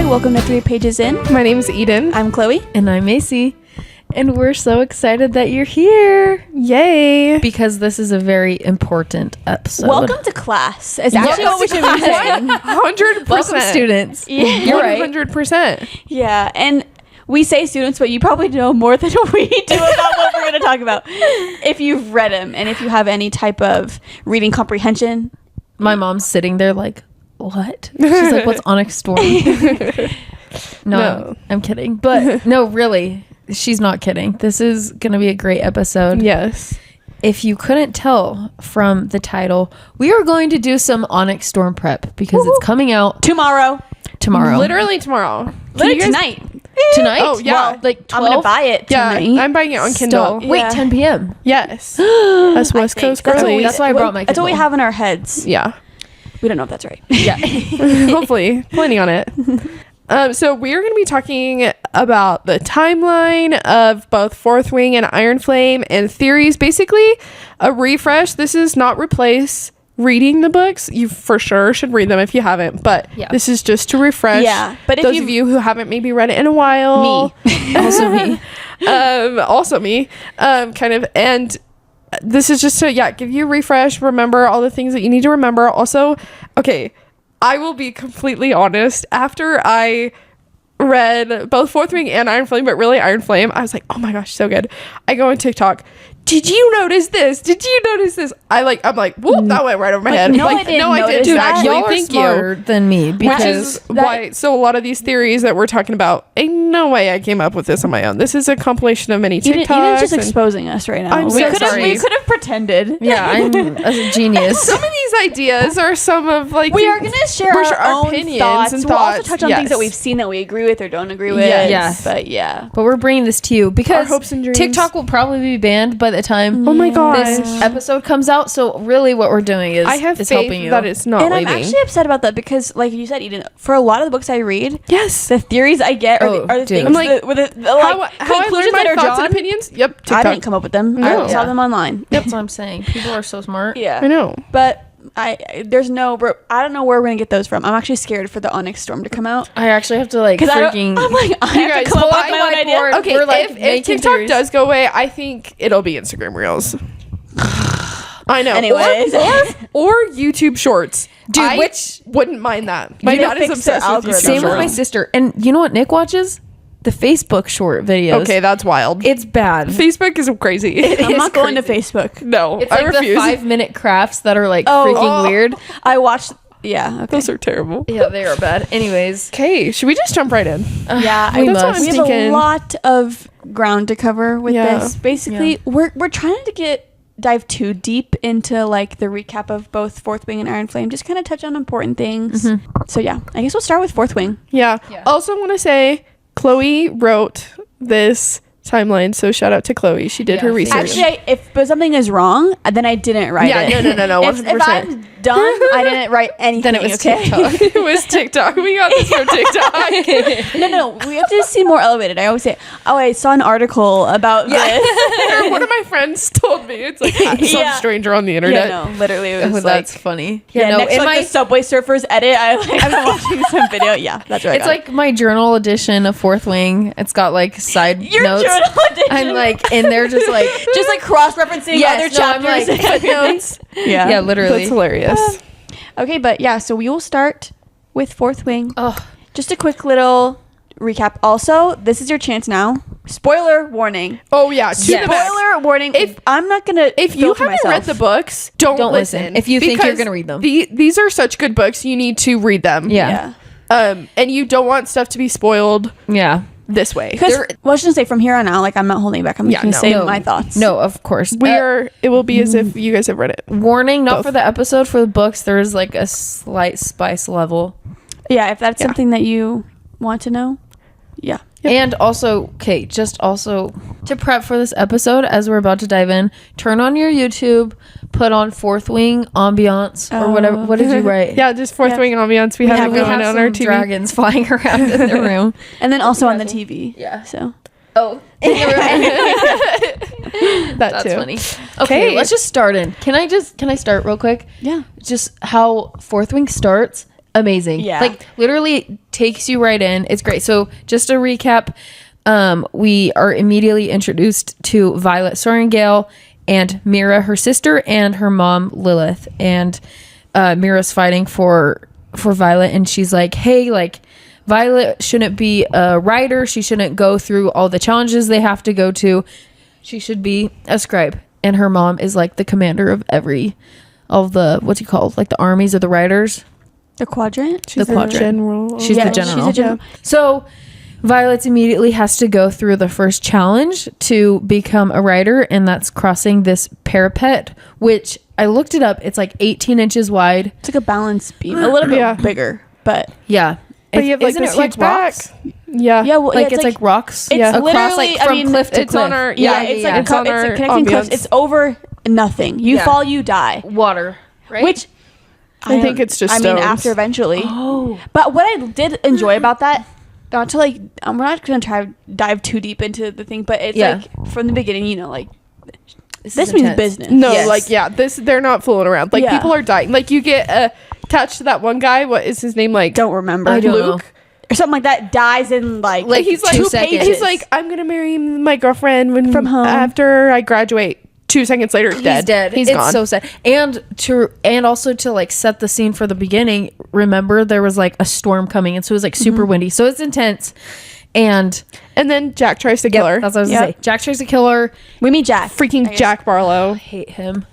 Hi, welcome to 3 Pages In. My name is Eden. I'm Chloe. And I'm Macy. And we're so excited that you're here. Yay. Because this is a very important episode. Welcome to class. Is actually what we should be saying. 100%. Welcome, students. Yeah. You're right. 100%. Yeah, and we say students, but you probably know more than we do about what we're going to talk about. If you've read them and if you have any type of reading comprehension. My mom's sitting there like, what? She's like, what's Onyx Storm? No, I'm kidding. But no, really, she's not kidding. This is going to be a great episode. Yes. If you couldn't tell from the title, we are going to do some Onyx Storm prep because it's coming out Tomorrow. Literally tomorrow. Literally tonight. Tonight? Oh, yeah. Wow, like 12? I'm going to buy it tonight. Yeah, I'm buying it on Kindle. Stop. Wait, Yeah. 10 p.m. Yes. That's West Coast That's what girly. we- That's why I brought my That's what we Kindle. have in our heads. Yeah. We don't know if that's right. Yeah. Hopefully. Planning on it. So we are going to be talking about the timeline of both Fourth Wing and Iron Flame and theories. Basically, a refresh. This is not replace reading the books. You for sure should read them if you haven't. But this is just to refresh. Yeah, but if those of you who haven't maybe read it in a while. Me. Also me. Also me. Kind of. And this is just to give you a refresh. Remember all the things that you need to remember. Also, okay. I will be completely honest. After I read both Fourth Wing and Iron Flame, but really Iron Flame, I was like, oh my gosh, so good. I go on TikTok. Did you notice this? Did you notice this? I'm like, whoop, that went right over my head. no, I didn't notice didn't that. actually. Y'all are Thank smarter you. than me Which because is why, so a lot of these theories that we're talking about, ain't no way I came up with this on my own. This is a compilation of many TikToks. Eden's just exposing us right now. I'm so sorry. We could have pretended. yeah, I'm a genius. Some of these ideas are some of like We are going to share we're our own opinions thoughts. and We'll also thoughts. touch on things that we've seen that we agree with or don't agree with. Yes. But yeah. But we're bringing this to you because Our hopes and dreams. TikTok will probably be banned by the time Oh my gosh. this episode comes out. So really what we're doing is I have is faith helping you. that it's not And leaving. I'm actually upset about that because, like you said, Eden, for a lot of the books I read, Yes. the theories I get are the dude. things I'm like, that, with the How I learned conclusions my that are thoughts drawn. and opinions? Yep. I TikTok. didn't come up with them. No. I saw Yeah. them online. That's what I'm saying. People are so smart. Yeah. I know. But I don't know where we're going to get those from. I'm actually scared for the Onyx Storm to come out. I actually have to like Because freaking. I'm like, I You have guys, to come up well, with my I own idea. whiteboard- Okay, We're, like, if making TikTok theories. does go away, I think it'll be Instagram Reels. I know. Anyways. Or YouTube Shorts. Dude, I which- wouldn't mind that. My need to dad is fix their obsessed with algorithm. YouTube Same with my Shorts. sister. And you know what Nick watches? The Facebook short videos. Okay, that's wild. It's bad. Facebook is crazy. I'm is not going to crazy. Facebook. No, It's I like refuse. the 5-minute crafts that are like freaking weird. I watched. Yeah. Okay. Those are terrible. Yeah, they are bad. Anyways. Okay, should we just jump right in? Yeah, we I, must. we have Thinking. a lot of ground to cover with Yeah. this. Basically, we're trying to dive too deep into like the recap of both Fourth Wing and Iron Flame. Just kind of touch on important things. So yeah, I guess we'll start with Fourth Wing. Yeah. Yeah. Also want to say Chloe wrote this timeline, so shout out to Chloe. She did Yeah, her research. Actually, if something is wrong, then I didn't write Yeah, it. no, If 100%. I'm done, I didn't write anything. Then it was okay? TikTok. It was TikTok. We got this from TikTok. No, we have to seem more elevated. I always say, "Oh, I saw an article about this." Or one of my friends told me it's like some Yeah. stranger on the Yeah, internet. no, literally, it Oh, was that's like, funny. yeah, no, next to in like my the Subway Surfers edit, I'm watching some video. Yeah, that's right. it's like my journal edition of Fourth Wing. It's got like side your notes. journal edition. I'm like in there just like just like cross-referencing Yes, other no, I'm chapters. like footnotes. yeah. Yeah, literally. That's hilarious. Okay, but yeah, so we will start with Fourth Wing. Oh, Just a quick little recap. Also, this is your chance now. Spoiler warning. Oh yeah, to Yes. the max. Spoiler warning. If- I'm not gonna. If you filter haven't myself. read the books, don't listen. if you think you're because gonna read them. These are such good books. You need to read them. yeah. And you don't want stuff to be spoiled Yeah. this way. Because well, I was gonna say from here on out, like I'm not holding back. I'm just Yeah, gonna no. say No. my thoughts. No, of course. It will be as if you guys have read it. Warning, not Both. for the episode, for the books, there's like a slight spice level. Yeah, if that's Yeah. something that you want to know. Yeah. Yep. And also, okay, just also to prep for this episode, as we're about to dive in, turn on your YouTube, put on Fourth Wing ambiance or whatever. What did you write? Yeah, just Fourth Wing ambiance. We have it we going have on some our TV. dragons flying around in the room. And then also on the TV. Yeah. So Oh, in the room. That That's too. funny. Okay, Okay. let's just start in. Can I start real quick? yeah. Just how Fourth Wing starts. amazing. Yeah. Like literally takes you right in. It's great. So just to recap, we are immediately introduced to Violet Sorrengail and Mira, her sister, and her mom Lilith. And Mira's fighting for Violet, and she's like, hey, like Violet shouldn't be a writer. She shouldn't go through all the challenges they have to go to. She should be a scribe. And her mom is like the commander of all the, what's he called? Like the armies of the writers. The quadrant? She's the quadrant. general. She's the general. She's a general. So Violet immediately has to go through the first challenge to become a writer, and that's crossing this parapet, which I looked it up. It's like 18 inches wide. It's like a balance beam. A little bit bigger, but... Yeah. But you have like Isn't this it like huge back. rocks? Yeah. Yeah, well, Like it's like rocks. It's across literally, like from cliff to it's cliff. on our Yeah, it's like it's on it's our a connecting cliffs. ambience. It's over nothing. You fall, you die. Water, right? Which... I think it's just I mean, stones. after eventually. Oh. But what I did enjoy about that, not to like, we're not going to try to dive too deep into the thing, but it's like from the beginning, you know, like this means intense. business. No, Yes. like they're not fooling around. Like people are dying. Like you get attached to that one guy. What is his name? Like Don't remember. I don't know. Luke. Or something like that dies in like He's like 2 seconds. He's like, I'm gonna marry my girlfriend when From home. after I graduate. 2 seconds later, he's dead. He's It's gone. gone. So sad. And also to like set the scene for the beginning, remember there was like a storm coming, and so it was like super windy. So it's intense. And then Jack tries to kill her. that's what I was gonna say. Jack tries to kill her. we meet Jack. Freaking Jack Barlow. Hate him.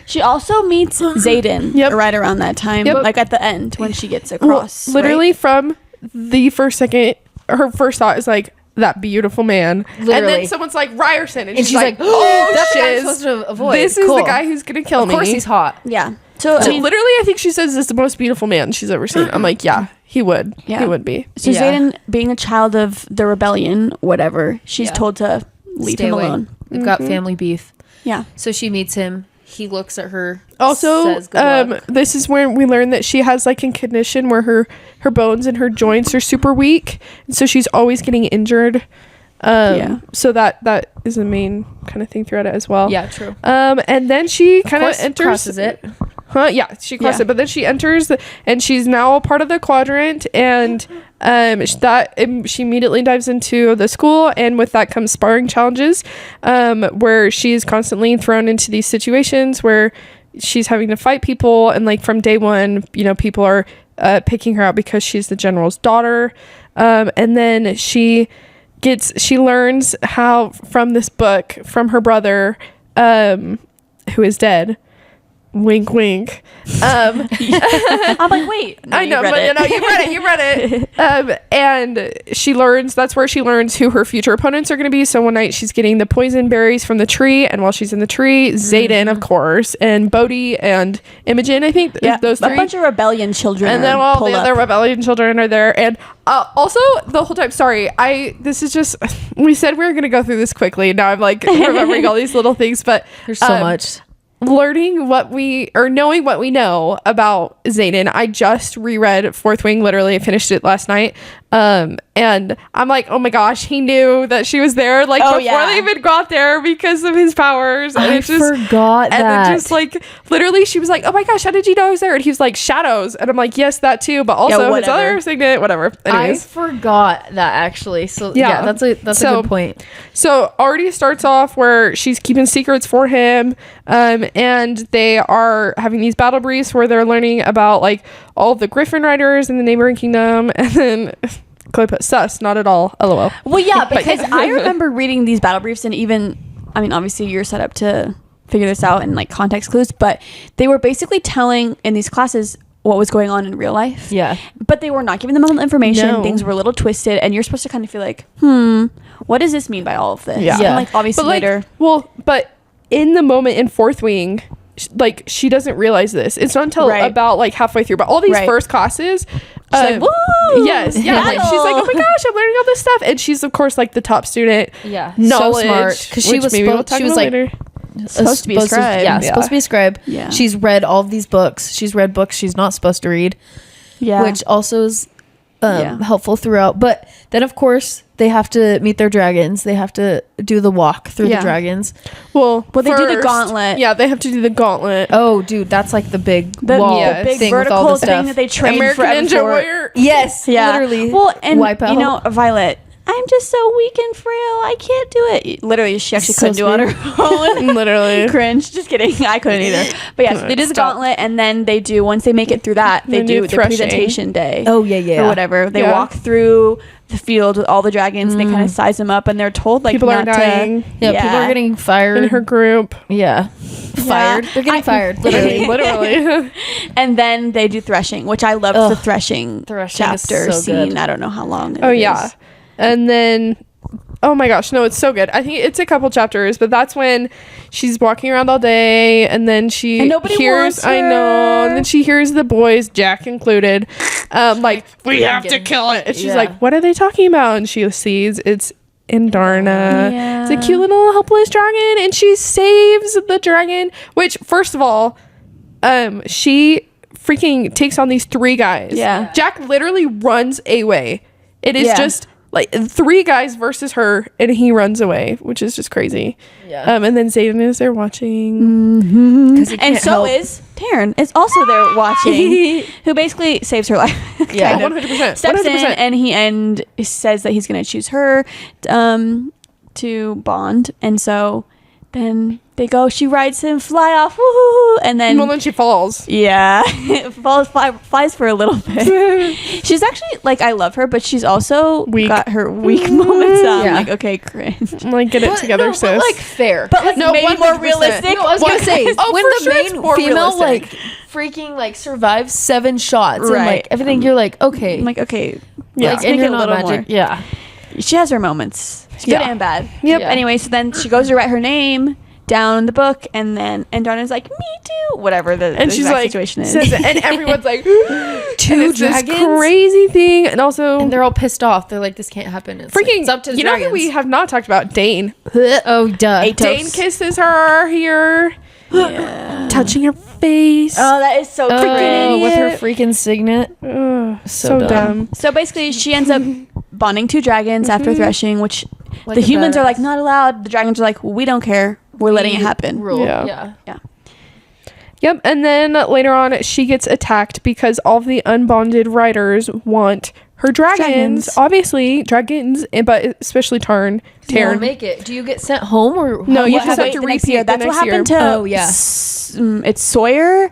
She also meets Zayden Yep. right around that time, Yep. like at the end when she gets across. Literally right? from the first second, her first thought is like, that beautiful man. And Literally. then someone's like, Ryerson. And And she's like, oh, that's the guy I'm shiz. supposed to avoid. This is Cool. the guy who's going to kill Of me. course he's hot. Yeah. So, So I mean, literally, I think she says this is the most beautiful man she's ever seen. I'm like, yeah, he would. Yeah. He would be. so Yeah. Zayden, being a child of the rebellion, whatever, she's told to leave Stay him away. alone. We've got family beef. Yeah. So she meets him. He looks at her. Also, says, "Good luck." this is when we learn that she has like a condition where her bones and her joints are super weak, and so she's always getting injured. So that is the main kind of thing throughout it as well. Yeah, true. And then she kind of enters. Crosses it. Yeah, she crosses Yeah. it, but then she enters and she's now a part of the quadrant, and she immediately dives into the school, and with that comes sparring challenges, where she's constantly thrown into these situations where she's having to fight people, and like from day one, you know, people are picking her out because she's the general's daughter, and then she learns how from this book from her brother, who is dead. Wink, wink. I'm like, wait. No, I know, but you know, you read it. And she learns, that's where she learns who her future opponents are going to be. So one night she's getting the poison berries from the tree, and while she's in the tree, Zayden, of course, and Bodhi and Imogen, I think, those three. A bunch of rebellion children. And then all the other rebellion children are there. And also, the whole time, sorry, this is just, we said we were going to go through this quickly. Now I'm like remembering all these little things, but There's so much. Knowing what we know about Zayden, I just reread Fourth Wing. Literally, I finished it last night. And I'm like, oh my gosh, he knew that she was there, like before they even got there because of his powers. And I forgot that. And then just like literally, she was like, oh my gosh, how did you know I was there? And he was like, shadows. And I'm like, yes, that too, but also his other signet, whatever. Anyways. I forgot that actually. So yeah, that's a good point. So already starts off where she's keeping secrets for him, and they are having these battle briefs where they're learning about like all the Griffin riders in the neighboring kingdom, and then Chloe put sus, not at all, lol. Well, yeah, because I remember reading these battle briefs, and even, I mean, obviously you're set up to figure this out and like context clues, but they were basically telling in these classes what was going on in real life. Yeah. But they were not giving them all the information. No. Things were a little twisted, and you're supposed to kind of feel like, what does this mean by all of this? Yeah. And like obviously But like, later. well, but in the moment in Fourth Wing, like she doesn't realize this. It's not until about like halfway through. But all these first classes, She's like, woo! yes, yeah. Like, she's like, oh my gosh, I'm learning all this stuff, and she's of course like the top student. Yeah, knowledge, so smart because she was like supposed to be a scribe. Yeah, supposed to be a scribe. Yeah. She's read all of these books. She's read books she's not supposed to read. Yeah. Which also is helpful throughout. But then of course they have to meet their dragons. They have to do the walk through Yeah. the dragons. Well, Well, they do the first- gauntlet. Yeah, they have to do the gauntlet. Oh, dude, that's like the big The, wall Yes. the big thing with all vertical the stuff. thing that they train American forever Ninja for. Warrior. Yes, Yeah. literally. Well, and wipe out. you know, Violet, I'm just so weak and frail. I can't do it. Literally, she actually So couldn't do it on her own. Literally. Cringe. Just kidding. I couldn't either. But yeah, so they do the Stop. gauntlet, and then they do, once they make it through that, they They do do the threshing. presentation day. Oh, yeah. Or whatever. They Yeah. walk through the field with all the dragons, and they kind of size them up, and they're told, like, People are not dying Yeah, people are getting fired. in her group. Yeah. Fired. They're getting fired, literally. Literally. And then they do threshing, which I loved the Ugh. threshing Threshing is chapter so scene. good. I don't know how long. Oh it yeah. is. And then oh my gosh, no, it's so good. I think it's a couple chapters, but that's when she's walking around all day and then she And nobody hears wants I know, her. and then she hears the boys, Jack included, like, we have to kill it. And she's Yeah. like, what are they talking about? And she sees it's Indarna. Yeah. It's a cute little helpless dragon, and she saves the dragon, which first of all, she freaking takes on these 3 guys. Yeah. Jack literally runs away. It is Yeah. just like 3 guys versus her, and he runs away, which is just crazy. Yeah. And then Zayden is there watching. And so is Taryn is also there watching, who basically saves her life. Yeah. kind of. 100%. Steps in 100%. and says that he's going to choose her to bond, and so then they go. She rides him, fly off, woohoo, and then Well, then she falls. yeah, flies for a little bit. She's actually like, I love her, but she's also Weak. got her weak moments. I'm Yeah. like, okay, cringe. I'm like, get it together, sis. But like fair. But like No, maybe 100%. more realistic. No, I was gonna say Oh, when for the sure it's main more female realistic. like freaking like survives 7 shots and Right. like everything, you're like, okay, I'm like, okay, Yeah. let's and make you're it a not little magic. more. Yeah. She has her moments, good Yeah. and bad. Yep. Yeah. Anyway, so then she goes to write her name down in the book, and Donna's like, me too, whatever the And she's exact like, situation is. says it, and everyone's like, Two and it's this dragons? crazy thing, and also And they're all pissed off. They're like, this can't happen. It's like, freaking. it's up to the you know dragons. who we have not talked about? Dane. Oh, duh. Eight Dane Toast. kisses her here, Yeah. touching her face. Oh, that is so Freaking pretty. with her idiot. freaking signet. Ugh, So so dumb. So basically, she ends up bonding 2 dragons after threshing, which Like the a humans are like, badass. not allowed. The dragons are like, we don't care. We're letting it happen. Rule. Yeah. Yeah. Yep, and then later on, she gets attacked because all of the unbonded riders want her dragons. Dragons. Obviously, dragons, but especially Tarn. You Taryn. make it. Do you get sent home or No, you What just have happened to the next repeat year? the That's what next year. happened to. Oh, yeah. It's Sawyer.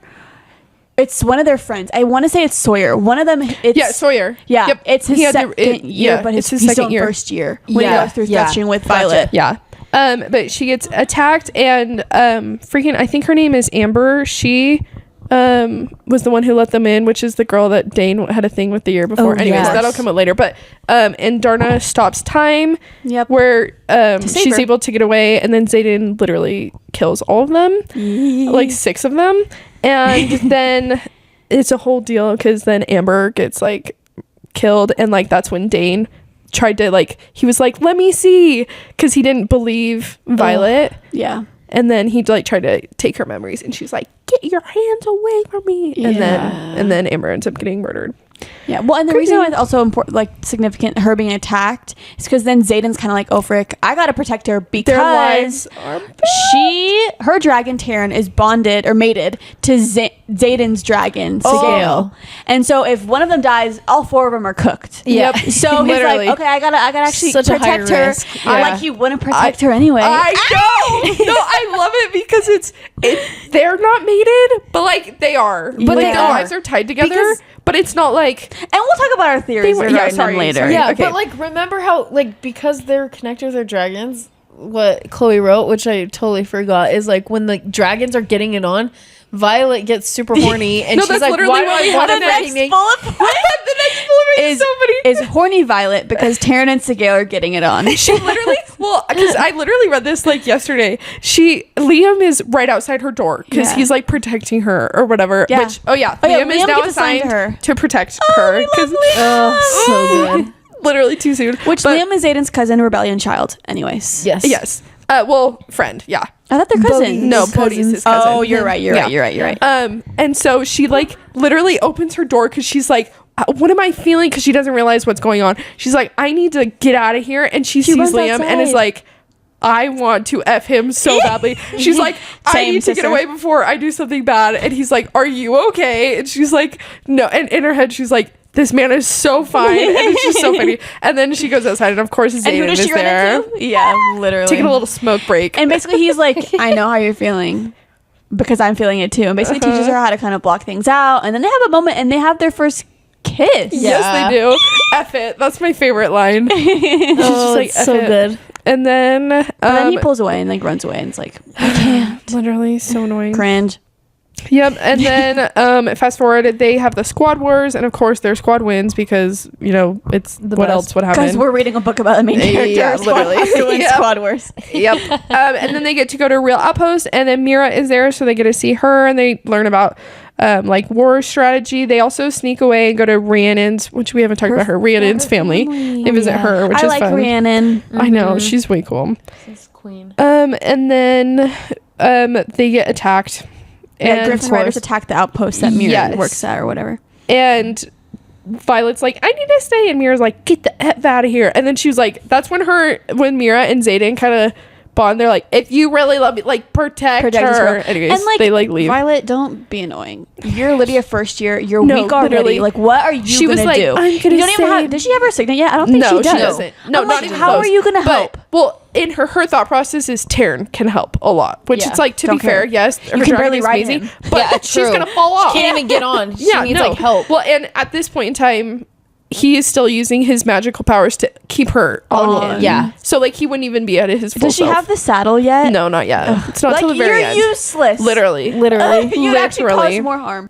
It's one of their friends. I want to say it's Sawyer. One of them. It's Yeah, Sawyer. Yeah, Yep. it's his He had to- second it- year, yeah, but it's his he's second still in year. first year when Yeah, he goes through yeah. threshing with Gotcha. Violet. Yeah. But she gets attacked, and freaking, I think her name is Amber. She was the one who let them in, which is the girl that Dane had a thing with the year before. Oh, Anyways, yes. that'll come up later. But and Darna stops time. Yep. Where save she's her. able to get away, and then Zayden literally kills all of them, like 6 of them, and then it's a whole deal because then Amber gets like killed, and like that's when Dane tried to like, he was like, let me see, because he didn't believe Violet. Yeah. And then he like tried to take her memories, and she's like, get your hands away from me. And then Amber ends up getting murdered. Yeah. Well, and the reason why it's also important, like significant, her being attacked, is because then Zayden's kind of like, oh frick, I gotta protect her Their because lives are her dragon Taryn is bonded or mated to Zayden's dragon Sigale, and so if one of them dies, all 4 of them are cooked. Yeah. Yep. So he's Literally. like, okay, I gotta actually Such a high protect her. risk. I'm Yeah. like, you wouldn't protect her anyway. I know. No, I love it because they're not mated, but like they are. But like, they their are. lives are tied together. Because- but it's not like And we'll talk about our theories were- regarding yeah, sorry, them later. sorry. Yeah, Okay. but like remember how like because they're connected with their dragons, what Chloe wrote, which I totally forgot, is like when the dragons are getting it on, Violet gets super horny and No, she's that's like, literally why do what we I want have to in the freaking make bullet point the next bullet is horny Violet because Taryn and Sigale are getting it on. She literally, well, because I literally read this like yesterday. Liam is right outside her door because Yeah. he's like protecting her or whatever. Yeah. Which, Liam is Liam now gets assigned assigned to her. to protect her. Because Oh, so good. literally too soon. Which But- Liam is Aiden's cousin, rebellion child. Anyways. Yes. Yes. Well, friend. Yeah. I thought they're cousins. No, Bodhi is his cousin. Oh, you're right. You're Yeah. right. You're right. You're right. And so she like literally opens her door because she's like, what am I feeling? Because she doesn't realize what's going on. She's like, I need to get out of here. And she sees runs Liam and is outside. like, I want to F him so badly. She's like, I Same, need to get sister. away before I do something bad. And he's like, are you okay? And she's like, no. And in her head, she's like, this man is so fine. And it's just so funny. And then she goes outside, and of course, And who Zayden does is she run there. into? Yeah, literally. Taking a little smoke break. And basically, he's like, I know how you're feeling because I'm feeling it too. And basically teaches her how to kind of block things out. And then they have a moment and they have their first kiss. Yes, they do. F it. That's my favorite line. She's just Oh, like, it's F so it. good. And then, And then he pulls away and like runs away and it's like, I can't. literally so annoying. Cringe. Yep. And then fast forward, they have the squad wars, and of course their squad wins because it's The what best. else would happen. Because we're reading a book about the main character. Yeah, literally. Yep. Squad Wars. Yep. And then they get to go to a real outpost, and then Mira is there, so they get to see her, and they learn about like war strategy. They also sneak away and go to Rhiannon's, which we haven't talked about her. Rhiannon's family. They visit her, which I is like fun. Rhiannon. I know, she's way cool. She's queen. And then they get attacked. Yeah, And Griffin Riders attack the outpost that Mira Yes. works at or whatever. And Violet's like, I need to stay. And Mira's like, get the F out of here. And then she was like, that's when Mira and Zayden kind of bond. They're like, if you really love me, like, protect this her. girl. Anyways, And like, they like leave. Violet, don't be annoying. You're Lydia first year. You're No, weak already. literally. Like, what are you She was gonna like, do? I'm gonna You don't even have. save- Does she have her signet yet? I don't think No, she does. she doesn't. No, I'm not like, even how close. are you gonna But, help? well, in her thought process is Taryn can help a lot, which Yeah. it's like, to Don't be fair, care. yes, her can dragon barely is ride amazing, him. but Yeah, she's true. gonna fall off. Can't even get on. She needs like help. Well, and at this point in time, he is still using his magical powers to keep her on. Yeah. So like he wouldn't even be at his full Does she self. have the saddle yet? No, not yet. It's not Like, till the very you're end. useless. Literally. You'd actually Literally. cause more harm.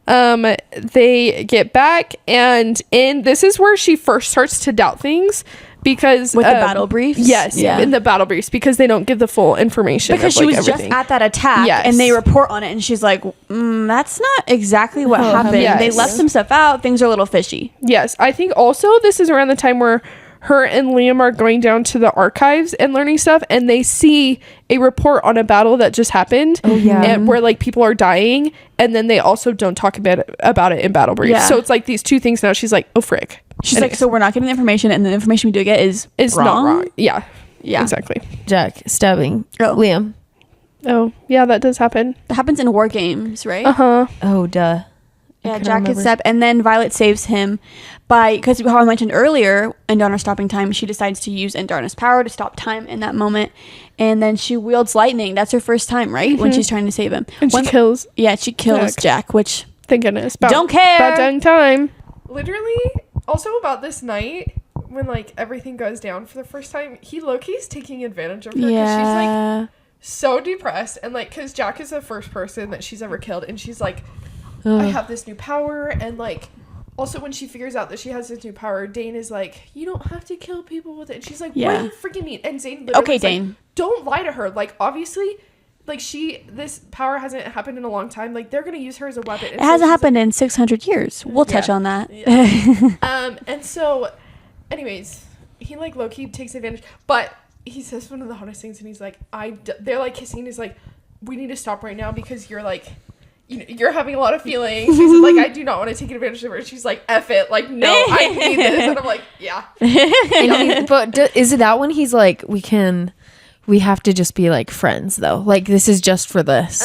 They get back, and this is where she first starts to doubt things because With the battle briefs? Yes, Yeah. in the battle briefs, because they don't give the full information. Because of, she like, was everything. just at that attack Yes. and they report on it and she's like, that's not exactly what happened. Yes. They left some stuff out. Things are a little fishy. Yes, I think also this is around the time where her and Liam are going down to the archives and learning stuff, and they see a report on a battle that just happened. Oh yeah. and where like people are dying, and then they also don't talk about it in battle briefs. Yeah. So it's like these two things now. She's like, oh frick. She's like, so we're not getting the information and the information we do get is it's wrong? not wrong. Yeah. Yeah. Exactly. Jack stabbing Oh. Liam. Oh yeah, that does happen. That happens in war games, right? Uh-huh. Oh, duh. Yeah, kinda Jack gets remember. stabbed, and then Violet saves him because how I mentioned earlier, Indarna's stopping time. She decides to use Indarna's power to stop time in that moment, and then she wields lightning. That's her first time, right? When she's trying to save him. And When- she kills. Yeah, she kills Jack, which Thank goodness. Don't care. About done time. Literally, also about this night when like everything goes down for the first time, he Loki's taking advantage of her because she's like yeah, so depressed, and like because Jack is the first person that she's ever killed, and she's like, I have this new power, and like also when she figures out that she has this new power, Dane is like, you don't have to kill people with it, and she's like, what Yeah. do you freaking mean? And Zane literally Okay, was like, Dane. don't lie to her, like obviously like this power hasn't happened in a long time, like they're gonna use her as a weapon. it hasn't happened in 600 years. We'll touch Yeah. on that. And so anyways, he like low-key takes advantage, but he says one of the hottest things, and he's like, they're like kissing, he's like, we need to stop right now because you're like, you're having a lot of feelings. He said, like, I do not want to take advantage of her. She's like, F it, like, no, I need this. And I'm like, yeah. But is it that when he's like, we have to just be like friends though? Like this is just for this.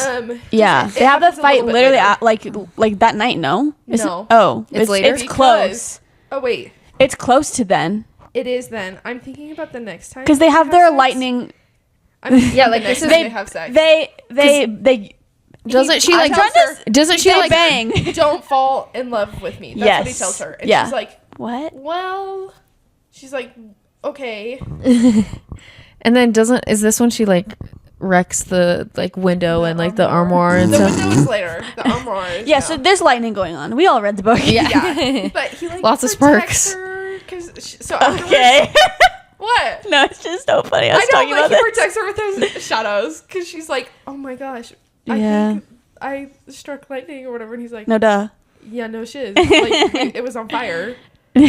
Yeah, it they have the happens a fight little bit literally later. at, like that night. No, Is it- No. Oh, It's later? It's close. Oh wait, It's close to then it is then. I'm thinking about the next time because they have their sex. lightning. I'm thinking Yeah, the like, next this time is- they have sex. They Doesn't she I like? tell her, Doesn't she they like? bang. don't fall in love with me. That's what he Yes. tells her. And Yeah. she's like, What? well, she's like, okay. And then is this when she like wrecks the like window and like the armoire and The stuff? window is later. The armoire is Yeah, now. so there's lightning going on. We all read the book. Yeah, but he like Lots of protects sparks. her 'cause so afterwards, Okay. what? No, it's just so funny. I was I know, talking but about he this. protects her with his shadows because she's like, oh my gosh, I Yeah. think I struck lightning or whatever, and he's like, No, duh. yeah, no shiz, like it was on fire. Oh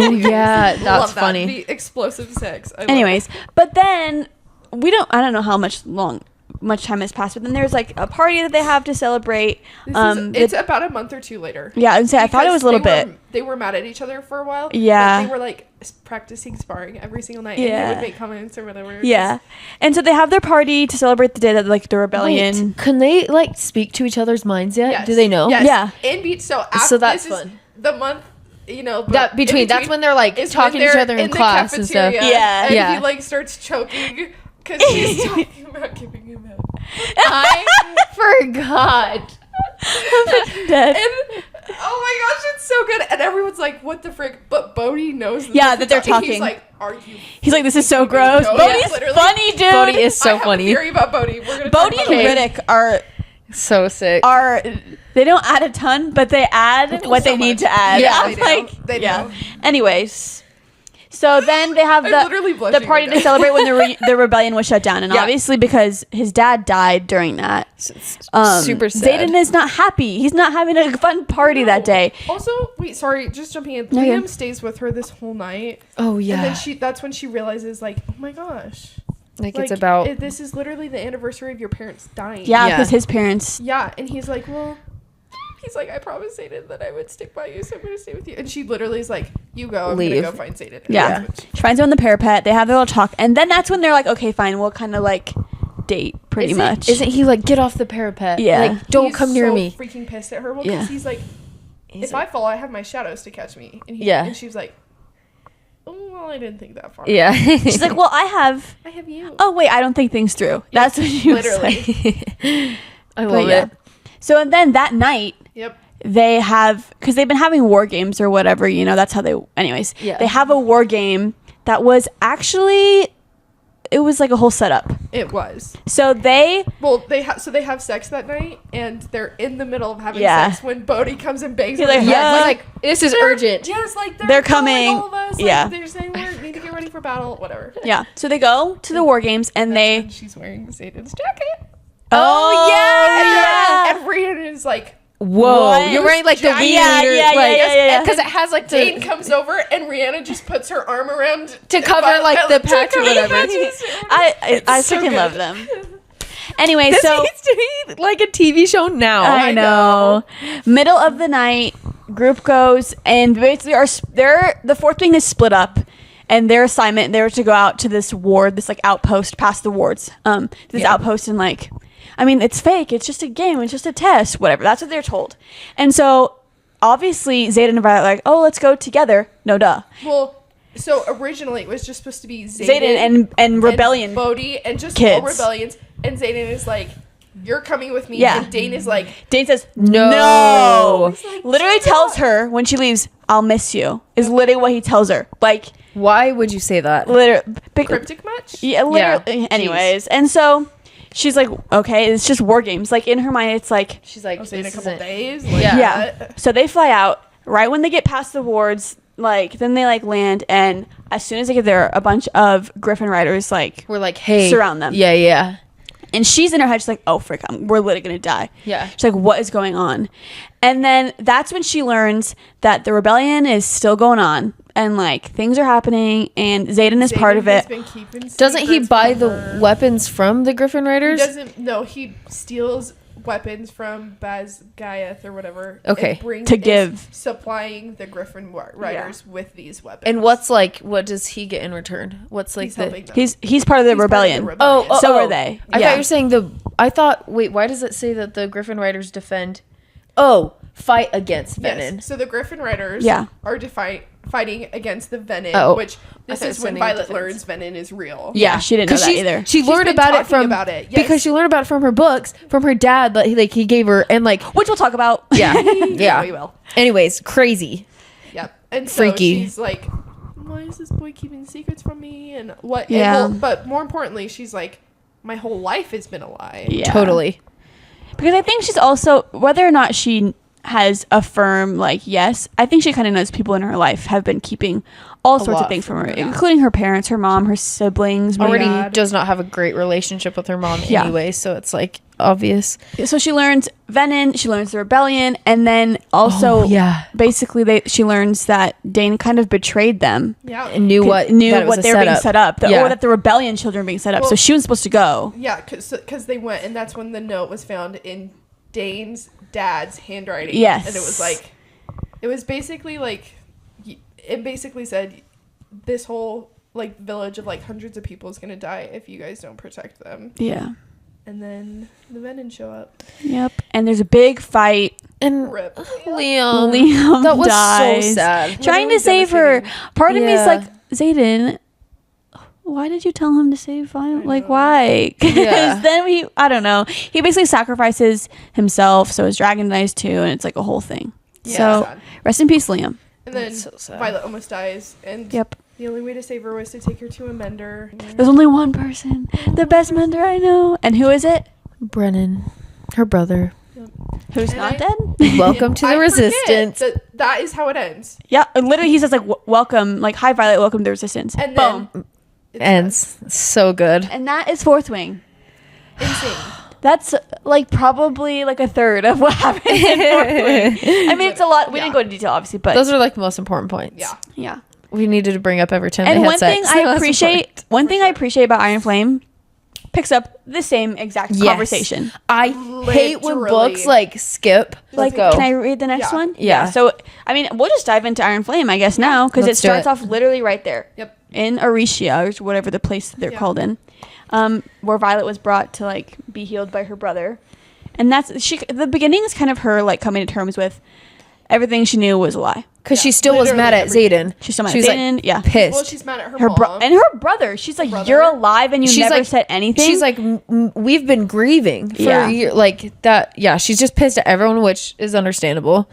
yeah, Love that's that. funny. The explosive sex. I love Anyways, but then I don't know how much long much time has passed. But then there's like a party that they have to celebrate. It's about a month or two later. Yeah, I would say I thought it was a little bit. They were mad at each other for a while. Yeah. But they were like practicing sparring every single night. Yeah. And they would make comments or whatever. Yeah. And so they have their party to celebrate the day that like the rebellion. Wait, can they like speak to each other's minds yet? Yes. Do they know? Yes. Yeah. So after So that's this is fun. the month, you know. That between that's when they're like is talking to when each they're other in the class and stuff. cafeteria, Yeah. And Yeah. he like starts choking because he's talking about giving him milk. I forgot. Dead. And oh my gosh, it's so good. And everyone's like, what the frick? But Bodhi knows that they're talking. He's like, are you? He's like, this is so gross. Yeah. Bodhi's Literally. funny, dude. Bodhi is so I have funny. a theory about Bodhi. We're gonna Bodhi talk and about it. Riddick are So sick. they don't add a ton, but they add what so they need much. to add. Yeah, they do. like They yeah. do. Anyways, so then they have I'm the literally blushing the party right to now. celebrate when the rebellion was shut down, and Yeah. obviously because his dad died during that. Super sad. Zayden is not happy. He's not having a fun party that day. Also, wait, sorry, just jumping in. No, Liam yeah. stays with her this whole night. Oh yeah. And then that's when she realizes, like, oh my gosh. like it's about this is literally the anniversary of your parents dying. Yeah, Yeah. because his parents. Yeah, and he's like, well, I promised Zayden that I would stick by you, so I'm going to stay with you. And she literally is like, you go, I'm going to Leave. go find Zayden. Yeah. She finds him on the parapet. They have their little talk, and then that's when they're like, okay, fine, we'll kind of like date pretty much. Isn't he like get off the parapet? Yeah. Like don't He's come near so me. freaking pissed at her. Well, Yeah. because he's like, if I fall, I have my shadows to catch me. And Yeah. And she's like, oh, well, I didn't think that far. Yeah. She's like, well, I have. I have you. Oh wait, I don't think things through. That's what she was Literally. saying. I But love yeah. it. So and then that night Yep. they have, because they've been having war games or whatever, you know, that's how they. Anyways, Yeah. they have a war game that was actually, it was like a whole setup. It was. So they. Well, they have sex that night, and they're in the middle of having Yeah. sex when Bodhi comes and bangs He's on like, the Yeah. door. He's like this is They're- urgent. Yes, like They're calling coming. All of us. Like, Yeah. They're saying we need to get ready for battle. Whatever. Yeah. So they go to the war games and they. And she's wearing Zayden's jacket. Oh yeah. And Rhiannon is like, Whoa. What? You're wearing like the Yeah, wee yeah, leader, yeah, like yeah. because it has like Dane the comes over and Rhiannon just puts her arm around to cover like the patch or whatever. I so freaking good. love them. Anyway, This so needs to be like a TV show now. I know. Middle of the night, group goes and basically the fourth wing is split up, and their assignment they were to go out to this ward, this like outpost past the wards, this outpost, and like, I mean, it's fake. It's just a game. It's just a test. Whatever. That's what they're told. And so obviously Zayden and Violet are like, oh, let's go together. No, duh. Well, so originally it was just supposed to be Zayden and Rebellion. Bodhi and just kids. all rebellions. And Zayden is like, you're coming with me. Yeah. And Dane is like, Dane says No. no. He's like, Literally "Do tells not." her when she leaves, "I'll miss you." Is literally what he tells her. Like Why would you say that? literally. cryptic much? Yeah, literally. Yeah. Anyways, and so she's like, okay, it's just war games. Like in her mind, it's like, She's like, I'll say in a this couple isn't- days. Yeah. So they fly out right when they get past the wards. Like then they like land, and as soon as they get there, a bunch of Griffin riders like, We're like, hey, Surround them. Yeah, yeah, and she's in her head, she's like, oh frick, we're literally gonna die. yeah. She's like, what is going on? And then that's when she learns that the rebellion is still going on and like things are happening and Zayden is part of has it. been keeping Doesn't he secrets buy from the her. weapons from the Griffin He Riders? doesn't. No, he steals weapons from Baz Gaiath or whatever. Okay. and brings To is give. supplying the Griffin riders with these weapons. And what does he get in return? What's like he's the helping them. He's part of the He's part of rebellion. rebellion. So are they. I thought you were saying wait, why does it say that the Griffin Riders defend? Oh, fight against Venom. Yes. So the Griffin riders Yeah. are fighting against the Venom, Oh. which this I thought is it when was Violet defense. learns Venom is real. Yeah, she didn't know 'Cause that she's- either. She She's learned been about it talking from about it, yes. because she learned about it from her books, from her dad that he gave her, and like Which we'll talk about. yeah, yeah. we will. Anyways, crazy. Yep. And so Freaky. she's like, why is this boy keeping secrets from me? And what? Yeah. But more importantly, she's like, my whole life has been a lie. Yeah. Totally. Because I think she's also, whether or not she has a firm like yes, I think she kind of knows people in her life have been keeping all sorts of lot things from her, yeah. including her parents, her mom, her siblings. Already dad. does not have a great relationship with her mom Yeah. anyway, so it's like obvious. So she learns Venin, she learns the rebellion, and then also basically she learns that Dane kind of betrayed them. Yeah. And knew what they were being set up, or that the rebellion children were being set up. Well, so she was supposed to go. Yeah, because they went, and that's when the note was found in Dane's dad's handwriting. Yes. And it was basically like, it basically said, this whole like village of like hundreds of people is gonna die if you guys don't protect them. Yeah. And then the Venin show up. Yep. And there's a big fight. And Rip. Liam that was dies, so sad. trying Literally to save her. devastating. Part of me is like, Xaden, why did you tell him to save Violet? Like, why? Because then I don't know. He basically sacrifices himself, so his dragon dies too, and it's like a whole thing. Yeah, so sad. rest in peace, Liam. And then That's so sad. Violet almost dies, and the only way to save her was to take her to a mender. There's only one person, the best mender I know, and who is it? Brennan, her brother. Who's And not I- dead? Welcome to the resistance. That is how it ends. Yeah, and literally he says like, welcome, like, hi Violet, welcome to the resistance. And boom. then it Ends so good. And that is Fourth Wing. insane. That's like probably like a third of what happens in Fourth Wing. I mean, it's a lot. We didn't go into detail, obviously, but Those are like the most important points. Yeah. yeah. We needed to bring up every time. And they had one thing sex. I That's appreciate, important. one thing I appreciate about Iron Flame, picks up the same exact Yes. conversation. I hate when Literally. books like skip. Like, go. can I read the next Yeah. one? Yeah. So, I mean, we'll just dive into Iron Flame, I guess, now, because it Let's do starts it. off literally right there. Yep. In Aricia, or whatever the place they're Yeah. called in, where Violet was brought to like be healed by her brother, and that's the beginning is kind of her like coming to terms with everything she knew was a lie. Because she still was mad at Literally Xaden. She's still mad She at was Xaden, like, yeah. pissed. Well, she's mad at her Her mom. and her brother. She's like, brother. you're alive and you She's never like- said anything. She's like, we've been grieving for Yeah. a year. Like that. Yeah. She's just pissed at everyone, which is understandable.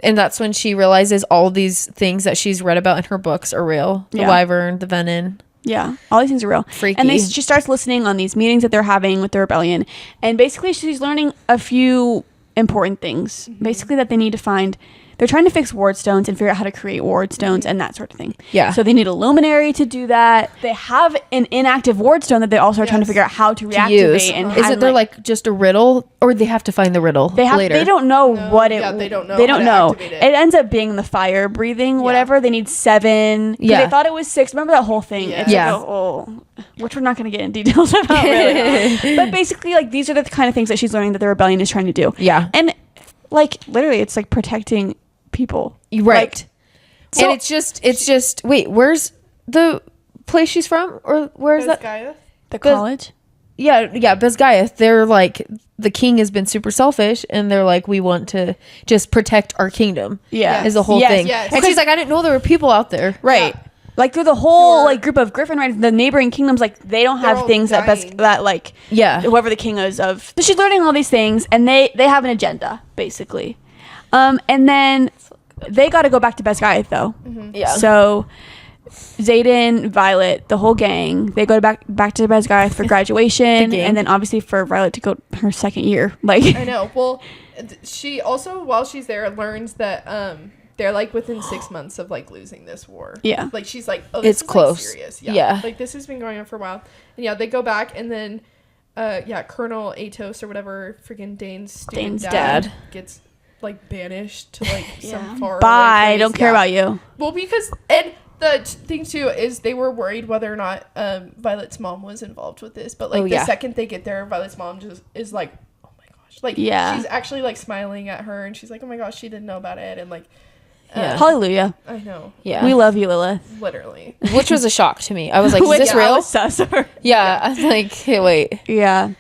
And that's when she realizes all these things that she's read about in her books are real. The Yeah. wyvern, the venin. yeah, all these things are real. Freaky. And she starts listening on these meetings that they're having with the rebellion, and basically she's learning a few important things. Basically, that they need to find. They're trying to fix ward stones and figure out how to create ward stones and that sort of thing. Yeah. So they need a luminary to do that. They have an inactive ward stone that they also are trying to figure out how to reactivate. Use. And Is it there like just a riddle, or they have to find the riddle they have? later? They don't know No, what it. yeah, they don't know They how don't to know. activate It it. ends up being the fire breathing, whatever. They need 7. Yeah. They thought it was 6. Remember that whole thing? Yeah. It's Yeah. like, which we're not going to get in details about, really. But basically, like, these are the kind of things that she's learning that the rebellion is trying to do. Yeah. And like literally, it's like protecting people. Right. Like, And it's just. Wait, where's the place she's from, or where's that? Gaia? the college. Yeah, Bezgaia. They're like, the king has been super selfish, and they're like, we want to just protect our kingdom. Yeah. Is the whole Yes, thing. yes. And she's like, I didn't know there were people out there. Right. Yeah. Like through the whole Pure- like group of Griffin riders, the neighboring kingdoms, like they don't They're have all things that dying. that like Yeah. whoever the king is of. So she's learning all these things, and they have an agenda basically, and then they got to go back to Beskaiath though. Yeah. So Xaden, Violet, the whole gang, they go back to Beskaiath for graduation, gang. and then obviously for Violet to go her second year. Like I know. Well, she also, while she's there, learns that they're like within 6 months of like losing this war. Yeah. Like she's like, oh, this It's is close. Like, serious. Yeah. Like this has been going on for a while. And yeah, they go back, and then Colonel Atos or whatever, freaking Dane's dad. gets like banished to like some far bye, away place. don't care Yeah. about you. Well, because and the thing too is they were worried whether or not Violet's mom was involved with this, but like Oh, the yeah. second they get there, Violet's mom just is like, oh my gosh, like Yeah. she's actually like smiling at her, and she's like, oh my gosh, she didn't know about it, and like, Yeah. Hallelujah. I know, Yeah. We love you, Lilith. literally, Which was a shock to me. I was like, is this Yeah, I real? was sus. Yeah. I was like, hey, wait. Yeah.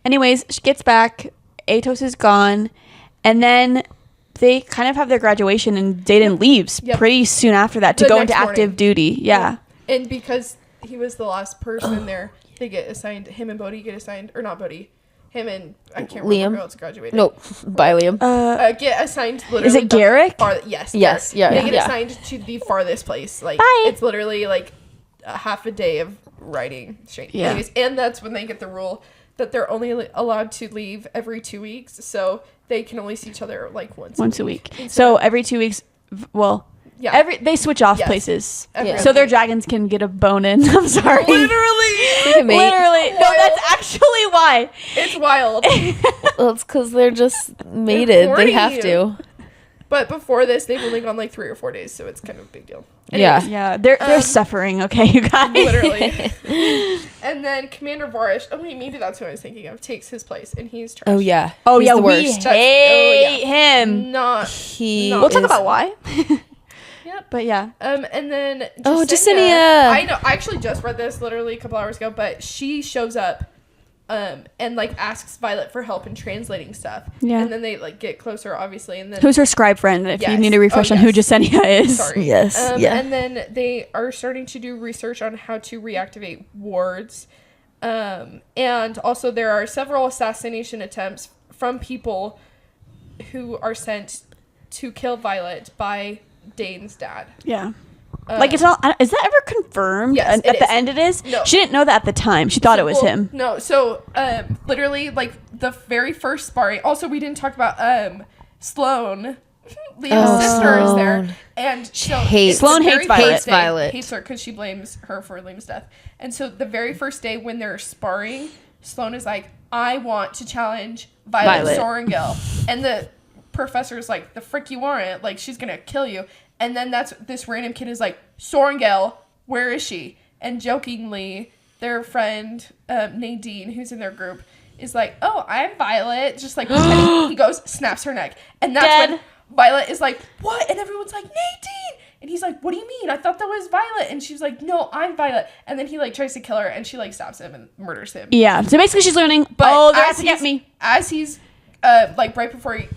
Anyways, she gets back. Atos is gone. And then they kind of have their graduation, and Xaden leaves Yep. pretty soon after that to The go next into active morning. duty. Yeah. and because he was the last person there, they get assigned. Him and Bodhi get assigned, or not Bodhi. Him and I can't remember Liam? who else graduated. Nope. Bye, Liam. Get assigned literally. Is it the Garrick? Yes. Yes, Garrick. yeah, They get yeah. assigned to the farthest place. Like Bye. it's literally like a half a day of riding straight. Yeah. Anyways, and that's when they get the rule that they're only allowed to leave every 2 weeks, so they can only see each other like once Once a week. And So every 2 weeks, well, Yeah. They switch off Yes. places. Every So their other- dragons can get a bone in. I'm sorry. Take a mate. Literally. No, that's actually why. It's wild. Well, it's because they're just mated. They have horny. to. But before this, they've only gone like 3 or 4 days, so it's kind of a big deal. Yeah. Yeah, they're suffering, okay, you guys. Literally. And then Commander Varish, oh wait, maybe that's who I was thinking of, takes his place, and he's trash. Oh yeah. Oh, He's yeah, the we worst. hate him. Not. He. We'll We'll talk is- about why. Yep. But yeah. And then Oh, Jasenia. Jasenia. I know. I actually just read this literally a couple hours ago, but she shows up, and like asks Violet for help in translating stuff. Yeah. And then they like get closer, obviously, and then Who's her scribe friend? If you Yes. need a refresh Oh, on who yes. Jasenia is. Sorry. Yes, yeah. And then they are starting to do research on how to reactivate wards. And also there are several assassination attempts from people who are sent to kill Violet by Dane's dad. Yeah. Like, it's not, is that ever confirmed? Yes, At it the is. end it is? No. She didn't know that at the time. She thought it was Well, him. No, so literally like the very first sparring. Also, we didn't talk about Sloane. Liam's sister is there, and so hates- Sloane the hates very Violet. first day- Violet. hates her because she blames her for Liam's death. And so the very first day when they're sparring, Sloane is like, "I want to challenge Violet. Sorrengail," and the professor's like, "The frick you aren't! Like she's gonna kill you." And then this random kid is like, "Sorrengail, where is she?" And jokingly, their friend Nadine, who's in their group, is like, "Oh, I'm Violet." Just like pretending. He goes, snaps her neck, and that's Dead. when Violet is like, "What?" And everyone's like, "Nadine!" And he's like, "What do you mean? I thought that was Violet." And she's like, "No, I'm Violet." And then he like tries to kill her, and she like stops him and murders him. Yeah. So basically she's learning, But they're out as to get he's- me. As he's like right before he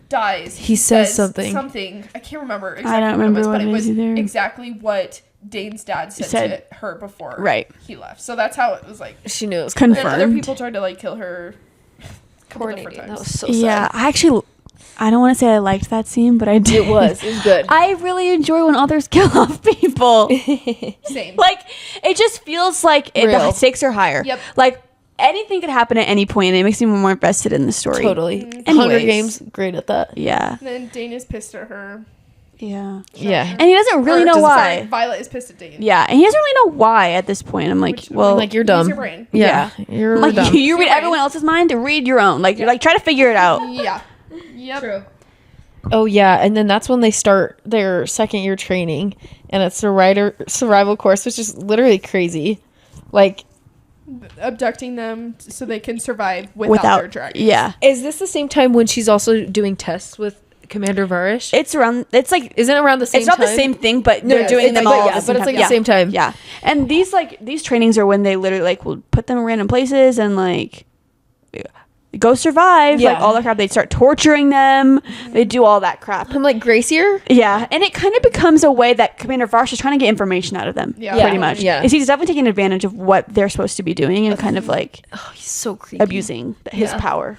dies, He says something. Something I can't remember exactly don't remember what what it it was, is but it either. was exactly what Dane's dad said Said- to her before Right. he left. So that's how it was like. She knew it was And then other Confirmed. people tried to like kill her. a couple different coordinating. times. That was so sad. Yeah. I don't want to say I liked that scene, but I did. It was good. I really enjoy when others kill off people. Same. Like, it just feels like the Real. stakes are higher. Yep. Like, anything could happen at any point, and it makes me more invested in the story. Totally. Anyways. Hunger Games, great at that. Yeah. And then Dane is pissed at her. Yeah. Yeah. And he doesn't really Or, know sorry, why. Violet is pissed at Dane. Yeah, and he doesn't really know why at this point. I'm like, Which- well, Like, you're Use dumb. your brain. Yeah. You're like dumb. you read Right. everyone else's mind, read your own. Like, you're like, try to figure it out. Yeah. Yep. True. Oh yeah, and then that's when they start their second year training, and it's a survival course, which is literally crazy. Like, Abducting them so they can survive without their dragon. Yeah, is this the same time when she's also doing tests with Commander Varish? it's around. It's like Isn't it around the same it's not time? the same thing, but No, they're doing it's them like- all. yeah, at the but same it's like time. the same time. Yeah, and these trainings are when they literally like will put them in random places and like go survive. Yeah. Like all the crap. They start torturing them. They do all that crap. I'm like Gracier. Yeah, and it kind of becomes a way that Commander Varsh is trying to get information out of them. Yeah. Pretty Yeah. much. Yeah. Is he's definitely taking advantage of what they're supposed to be doing and kind of like Oh, he's so creepy. abusing his Yeah. power.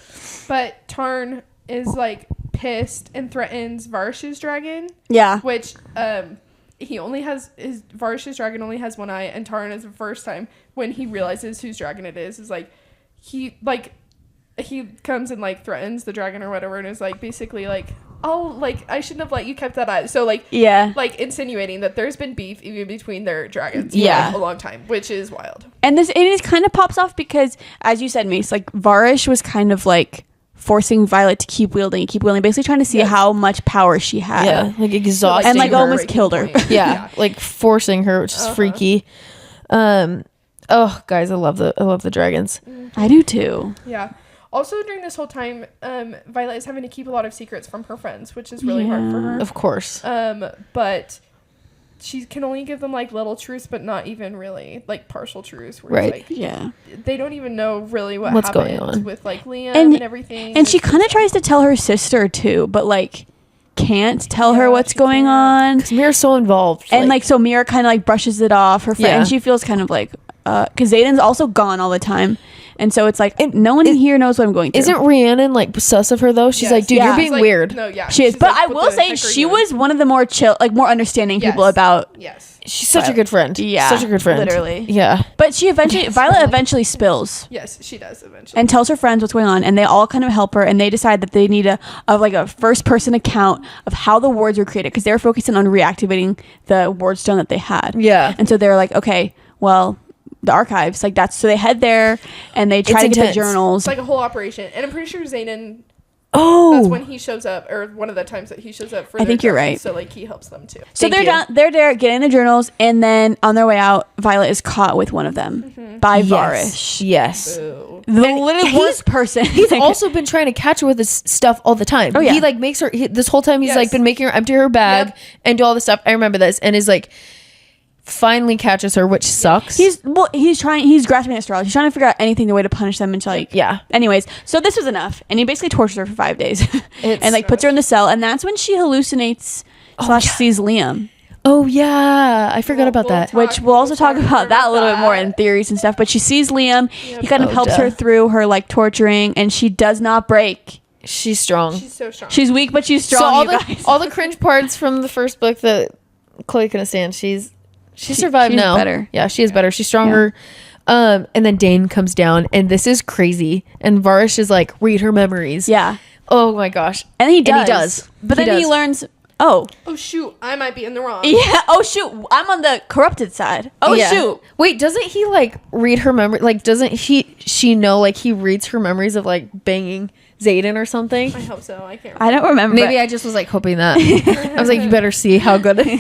But Tarn is like pissed and threatens Varsh's dragon, Yeah. which he only has Varsh's dragon only has one eye, and Tarn is the first time when he realizes whose dragon it is like he comes and like threatens the dragon or whatever, and is like basically like, "Oh, like I shouldn't have let you kept that eye." So like Yeah. like insinuating that there's been beef even between their dragons Yeah. for like, a long time, which is wild. And it kind of pops off because, as you said, Mace, like Varish was kind of like forcing Violet to keep wielding, basically trying to see Yes. how much power she had. Yeah, like exhausting. And, like, her. almost killed her. Yeah, like forcing her, which is freaky. Oh, guys, I love the dragons. I do too. Yeah. Also, during this whole time, Violet is having to keep a lot of secrets from her friends, which is really hard for her. Of course. But she can only give them like little truths, but not even really like partial truths. Where Right. It's, like, Yeah. they don't even know really what's going happened on. with like Liam And- and everything. And she kind of tries to tell her sister too, but like can't tell her Yeah, what's she going can't. on. Mira's so involved. And like so Mira kind of like brushes it off. Her friend, Yeah. and she feels kind of like because Zayden's also gone all the time, and so it's like no one here knows what I'm going through. isn't Rhiannon like sus of her though? She's Yes. like, dude, Yeah. you're She's being like, weird. No, yeah. She is, She's but like, I "What will the say heck are she you was one of the more chill, like more understanding people Yes. about Yes. She's such a good friend. Yeah, such a good friend. literally. Yeah. But Violet eventually spills Yes, she does eventually. and tells her friends what's going on, and they all kind of help her, and they decide that they need a first person account of how the wards were created, because they were focusing on reactivating the ward stone that they had. Yeah. And so they're like, okay, well, the archives, like that's, so they head there and they try to get the intense. journals. It's like a whole operation, and I'm pretty sure Zayden. Oh. That's when he shows up, or one of the times that he shows up for. I think you're right. So like he helps them too. So they're there getting the journals, and then on their way out, Violet is caught with one of them by Varish. Yes. Boo. The literally worst person. He's also been trying to catch her with this stuff all the time. Oh, yeah. He like makes her this whole time. He's Yes. like been making her empty her bag and do all this stuff. I remember this, and is like finally catches her, which sucks. He's grasping at straws. He's trying to figure out anything, the way to punish them, and like, Yeah. Anyways, so this was enough, and he basically tortures her for 5 days, It's- and like puts her in the cell, and that's when she hallucinates / sees Liam, Oh yeah, I forgot about we'll that. talk- which we'll also talk about that a little bit that. more in theories and stuff. But she sees Liam. He kind of Oh, helps duh. her through her like torturing, and she does not break. She's strong. She's so strong. She's weak, but she's strong. So all you guys. all the cringe parts from the first book that Chloe couldn't stand, she survived she's now. better. Yeah, she is better. She's stronger. And then Dane comes down, and this is crazy. And Varish is like, read her memories. Yeah, Oh my gosh. and he does. And he does. But He then he does. learns. Oh, oh shoot, I might be in the wrong. yeah. Oh shoot, I'm on the corrupted side. Oh Yeah. shoot. Wait, doesn't he like read her memory? Like, doesn't she know like he reads her memories of like banging Zayden or something? I hope so. I can't. Remember. I don't remember. Maybe I just was like hoping that. I was like, you better see how good. Wait,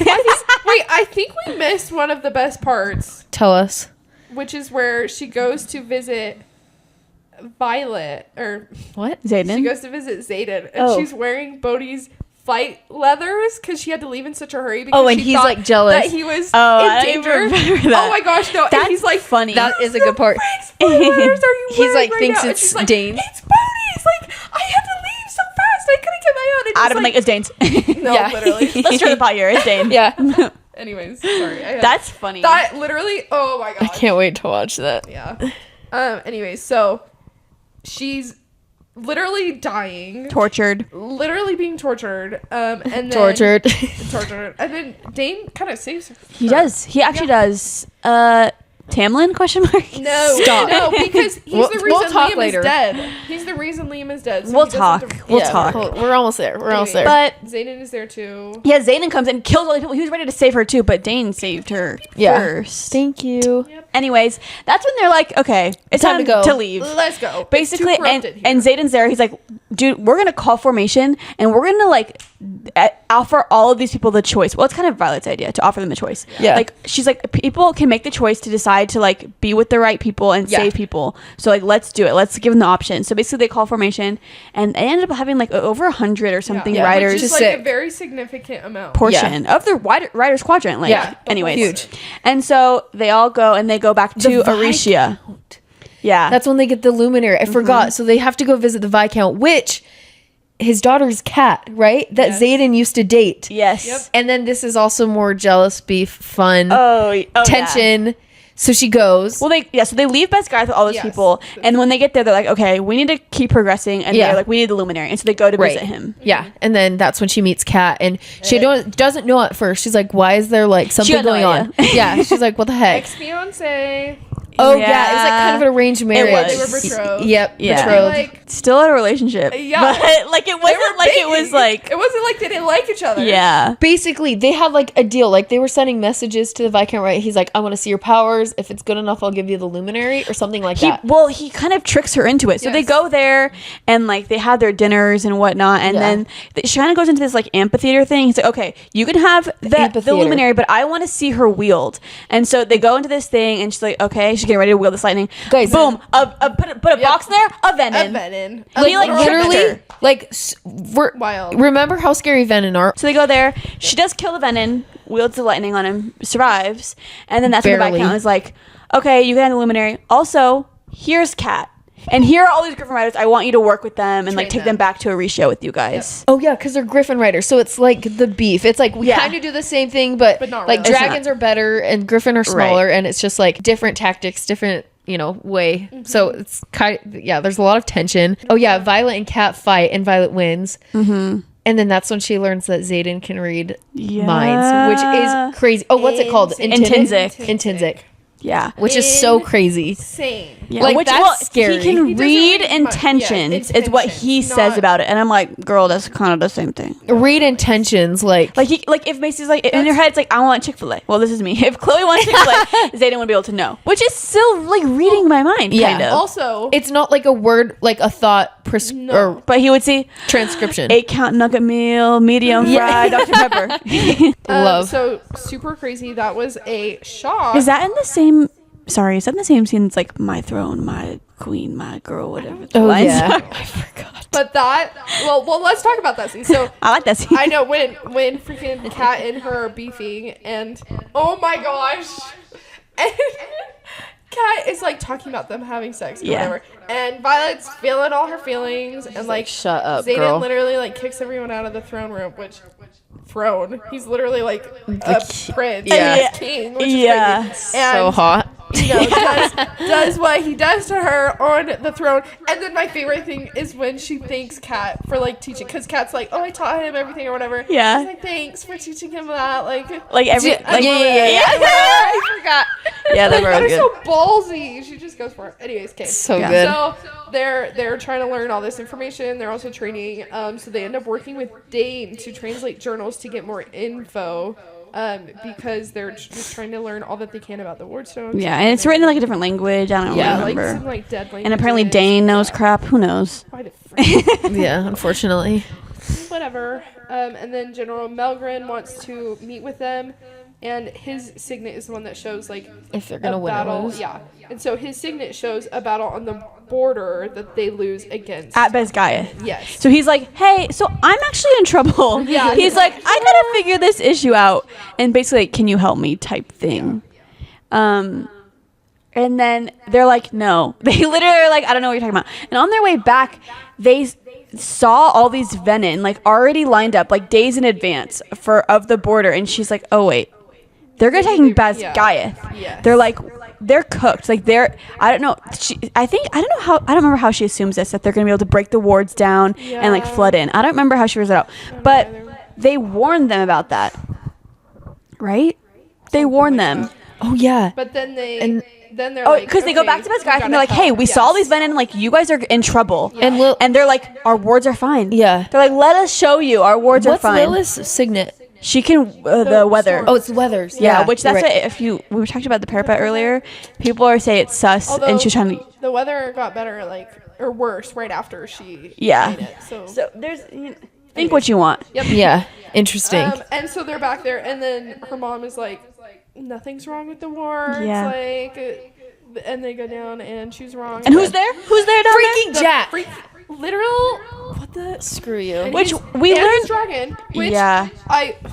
I think we missed one of the best parts, Tell us. which is where she goes to visit Violet, or What? she Zayden. goes to visit Zayden, and Oh. she's wearing Bodhi's fight leathers because she had to leave in such a hurry. Because Oh, and she he's, thought like, jealous. that he was Oh, in I don't even danger. remember that. Oh my gosh, no! That's and he's like, funny. That is a good part. What letters are you He's, wearing like, right thinks now? And it's she's like, Dane. It's Bodhi's. Like, I had to leave so fast. I couldn't get my own. And Adam, he's like, it's Dane's. no, Yeah. literally. Let's turn the pot here. It's Dane. Yeah. Anyways, sorry. That's funny. that literally. Oh my I god. can't wait to watch that. Yeah. Anyways, so she's literally dying, Tortured. literally being tortured. And then Tortured. tortured, and then Dane kind of saves her. He does. He actually does. Tamlin? Question mark. No, Stop. no, because he's We'll- the we'll reason talk Liam later. is dead. He's the reason Liam is dead. So We'll he doesn't have talk. to- We'll Yeah, talk. We're almost there. We're almost there. But Zayden is there too. yeah, Zayden comes and kills all the people. He was ready to save her too, but Dane saved her Yeah. first. Thank you. Anyways, that's when they're like, okay, it's time, Time to go. to leave. Let's go. Basically, It's too and corrupted here. Zayden's there. He's like, dude, we're gonna call formation, and we're gonna like offer all of these people the choice. Well, it's kind of Violet's idea to offer them the choice. Yeah. Like she's like, people can make the choice to decide to like be with the right people and Yeah. save people. So like, let's do it. Let's give them the option. So basically, they call formation, and they ended up having like over 100 or something Yeah. writers. which is Just like a sick. very significant amount. Portion of the writers quadrant. Like, Yeah. anyways, Huge. And so they all go and they go back to The Aricia. Yeah. That's when they get the luminary. I forgot. So they have to go visit the Viscount, which his daughter's cat, right? That Yes. Zayden used to date. yes. Yep. And then this is also more jealous beef, fun, Oh, tension. So she goes. Well, so they leave Besgarth with all those Yes. people, and when they get there, they're like, okay, we need to keep progressing, and Yeah. they're like, we need the luminary, and so they go to Right. visit him. Yeah, and then that's when she meets Kat, and she doesn't know at first. She's like, "Why is there like something had no going on?" Yeah, she's like, "What the heck?" Ex-fiance. Oh yeah. It was like kind of an arranged marriage. was. They were betrothed. Yep, Yeah. betrothed. Like, Still in a relationship, Yeah. but like it they wasn't were like it was dating. like It wasn't like they didn't like each other. yeah. Basically, they had like a deal. Like they were sending messages to the Viscount, right? He's like, "I want to see your powers. If it's good enough, I'll give you the luminary or something like that." He kind of tricks her into it. So they Yes. go there and like they have their dinners and whatnot, and Yeah. then she kind of goes into this like amphitheater thing. He's like, okay, you can have the amphitheater. luminary, but I want to see her wield. And so they go into this thing, and she's like, okay, she's getting ready to wield this lightning. Guys, boom, put a box in there, a venom. A venom. He, like, literally, tricked her. like Wild. Remember how scary Venom are? So they go there. She does kill the venom, wields the lightning on him, survives, and then that's when the Barely. Viscount is like, okay, you can have the luminary. Also, here's Kat. And here are all these Griffin riders. I want you to work with them and like Train take them them. back to Aricia with you guys. Oh yeah, because they're Griffin riders, so it's like the beef. It's like we Yeah. kind of do the same thing, but not like really. It's dragons are better and Griffin are smaller, Right. and it's just like different tactics, different way. So it's kind yeah. There's a lot of tension. Oh yeah, Violet and Kat fight, and Violet wins. And then that's when she learns that Xaden can read Yeah. minds, which is crazy. Oh, what's it called? Intrinsic. Intrinsic. Yeah. Which is so crazy. Insane. Yeah, Like, that's scary. He can He doesn't read read intentions, yeah, is what he intentions, says not- about it. And I'm like, girl, that's kind of the same thing. Read intentions, like Like if Macy's like, in your head, it's like, I want Chick-fil-A. Well, this is me. If Chloe wants Chick-fil-A, Zayden would be able to know. Which is still like reading my mind, Yeah. kind of. Also, it's not like a word, like a thought or But he would see transcription. 8-count nugget meal, medium fried, Dr. Pepper. Love. So super crazy. That was a shock. Is that in the same... Sorry, is that in the same scene? It's like my throne, my queen, my girl, whatever. the Oh, lines yeah. are. I forgot. But that. Well, let's talk about that scene. So I like that scene. I know when freaking Kat and her are beefing, and oh my gosh, and Kat is like talking about them having sex or Yeah. whatever, and Violet's feeling all her feelings, and like shut up, Xaden girl. literally like kicks everyone out of the throne room, which throne. He's literally like a prince, Yeah. yeah, king, which Yeah. is crazy. And, So hot. you know, does what he does to her on the throne. And then my favorite thing is when she thanks Kat for like teaching, because Kat's like, oh, I taught him everything or whatever. Yeah. She's like, thanks for teaching him that. Like Every... Yeah, yeah. I forgot. Yeah, they Like, were that is good. so ballsy. She just goes for it. Anyways, okay. So Yeah. good. So they're trying to learn all this information. They're also training. So they end up working with Dane to translate journals to get more info. Because they're just trying to learn all that they can about the Wardstones. Yeah, and it's written in like a different language. I don't Yeah, like remember. some like dead language. And apparently Dane knows crap. Who knows? Why the frick? Yeah, unfortunately. Whatever. And then General Melgren wants to meet with them, and his signet is the one that shows like If they're gonna a win or battle. lose. Yeah, and so his signet shows a battle on the border that they lose against. At Bezgaya. Yes. So he's like, hey, so I'm actually in trouble. Yeah. He's like, I gotta figure this issue out. And basically, like, can you help me type thing. And then they're like, no. They literally are like, I don't know what you're talking about. And on their way back, they saw all these Venin, like, already lined up, like, days in advance of the border. And she's like, oh, wait. They're attacking Bezgaya. Yes. They're like, they're cooked. Like I don't know. I don't remember how she assumes this, that they're gonna be able to break the wards down and like flood in. I don't remember how she figures it out. But they warned them about that, right? They warned them. Oh yeah. But then And- they're Oh, like, because they go okay, back to we Bezgaya and gotta they're like, hey, help. we saw all Yes. these Venin, like, you guys are in trouble. And And they're like, our wards are fine. Yeah. They're like, let us show you. Our wards What's are fine. Lilith's signet? She can the weather. storm. Oh, it's weathers. Yeah, which that's you're right. what we talked about the parapet earlier. People are saying it's sus, Although and she's trying to. the weather got better, like, or worse, right after she Yeah. made it. So So there's think what you want. yep. Yeah, interesting. And so they're back there, and then her mom is like, nothing's wrong with the wards. Yeah. Like, and they go down, and she's wrong. And who's there? Who's there down Freaking The Jack. literal. What the? Screw you. And Which he's- we and learned- his dragon. Which Yeah. I. there?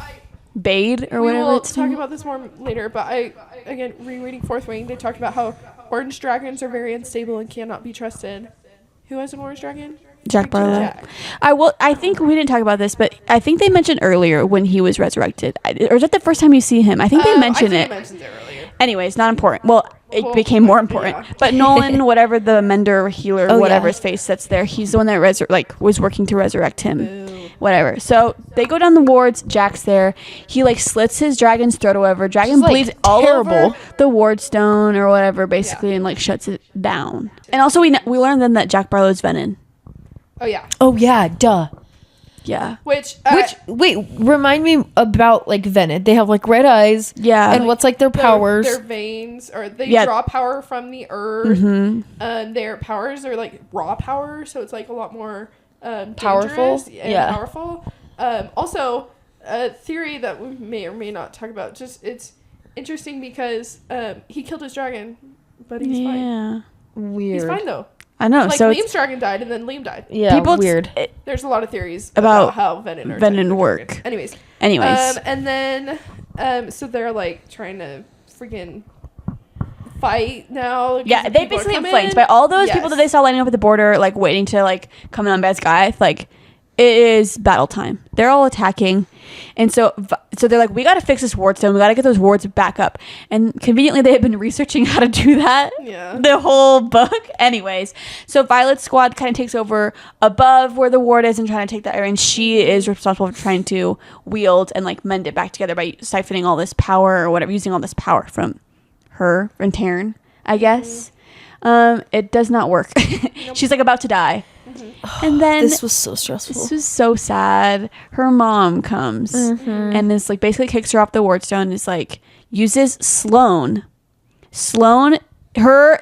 Bade or We whatever will it's talk named. about this more later, but again, rereading Fourth Wing, they talked about how orange dragons are very unstable and cannot be trusted. Who has an orange dragon? Jack Barlow. Jack. I think we didn't talk about this, but I think they mentioned earlier when he was resurrected. Or is that the first time you see him? I think they mentioned I it. think mentions it earlier. Anyways, not important. Well, it Well, became more important. yeah. But Nolan, whatever the mender, healer, Oh, whatever yeah. his face that's there, he's the one that was working to resurrect him. Whatever. So they go down the wards. Jack's there. He like slits his dragon's throat or whatever. Dragon Which is, like, bleeds all terrible. over the ward stone or whatever, basically, and like shuts it down. And also we learned then that Jack Barlow's Venin. Oh yeah. Oh yeah, duh. Yeah. Which Wait, remind me about like Venin. They have like red eyes. Yeah. And what's like their powers? Their veins, or they Yeah. draw power from the earth. Mm-hmm. Their powers are like raw power, so it's like a lot more Powerful? dangerous and Yeah. powerful. Also, a theory that we may or may not talk about. Just it's interesting because he killed his dragon, but he's fine. Yeah. Weird. He's fine though. I know. Like so Liam's it's dragon died, and then Liam died. Yeah, weird. There's a lot of theories About about how Venin are Venin technically work. dragons. Anyways. Anyways. And then so they're like trying to freaking fight now. Yeah, because they people are basically coming. inflamed by all those people Yes. that they saw lining up at the border, like waiting to like come in on Bezgaya. Like it is battle time. They're all attacking, and so so they're like, we got to fix this ward stone. We got to get those wards back up. And conveniently, they had been researching how to do that the whole book. Anyways, so Violet's squad kind of takes over above where the ward is and trying to take that area. And she is responsible for trying to wield and like mend it back together by siphoning all this power or whatever, using all this power from her and Taryn, I guess. It does not work. She's like about to die. And then this was so stressful. This was so sad. Her mom comes and is like basically kicks her off the wardstone and is like uses Sloane, her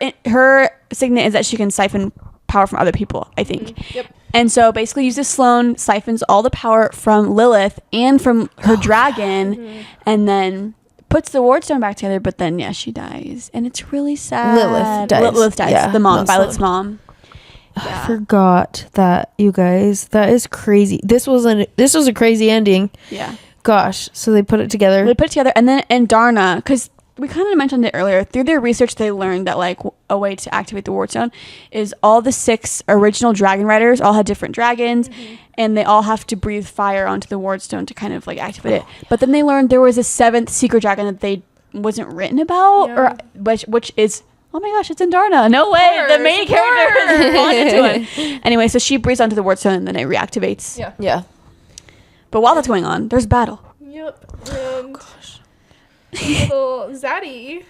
signet is that she can siphon power from other people, I think. Yep. And so basically uses Sloane, siphons all the power from Lilith and from her dragon, and then puts the wardstone back together, but then she dies. And it's really sad. Lilith dies. Yeah, the mom, Violet's Sloane. mom. I forgot that, you guys. That is crazy. This was a crazy ending. Yeah. Gosh. So they put it together. They put it together, and then Darna, because we kind of mentioned it earlier, through their research they learned that like a way to activate the wardstone is all the 6 original dragon riders all had different dragons, and they all have to breathe fire onto the wardstone to kind of like activate it. But then they learned there was a 7th secret dragon that they wasn't written about, or which is, oh my gosh, it's Darna. No way. The main character is responded to him. Anyway, so she breathes onto the wardstone and then it reactivates. Yeah. But while that's going on, there's battle. Yep. And little Zaddy,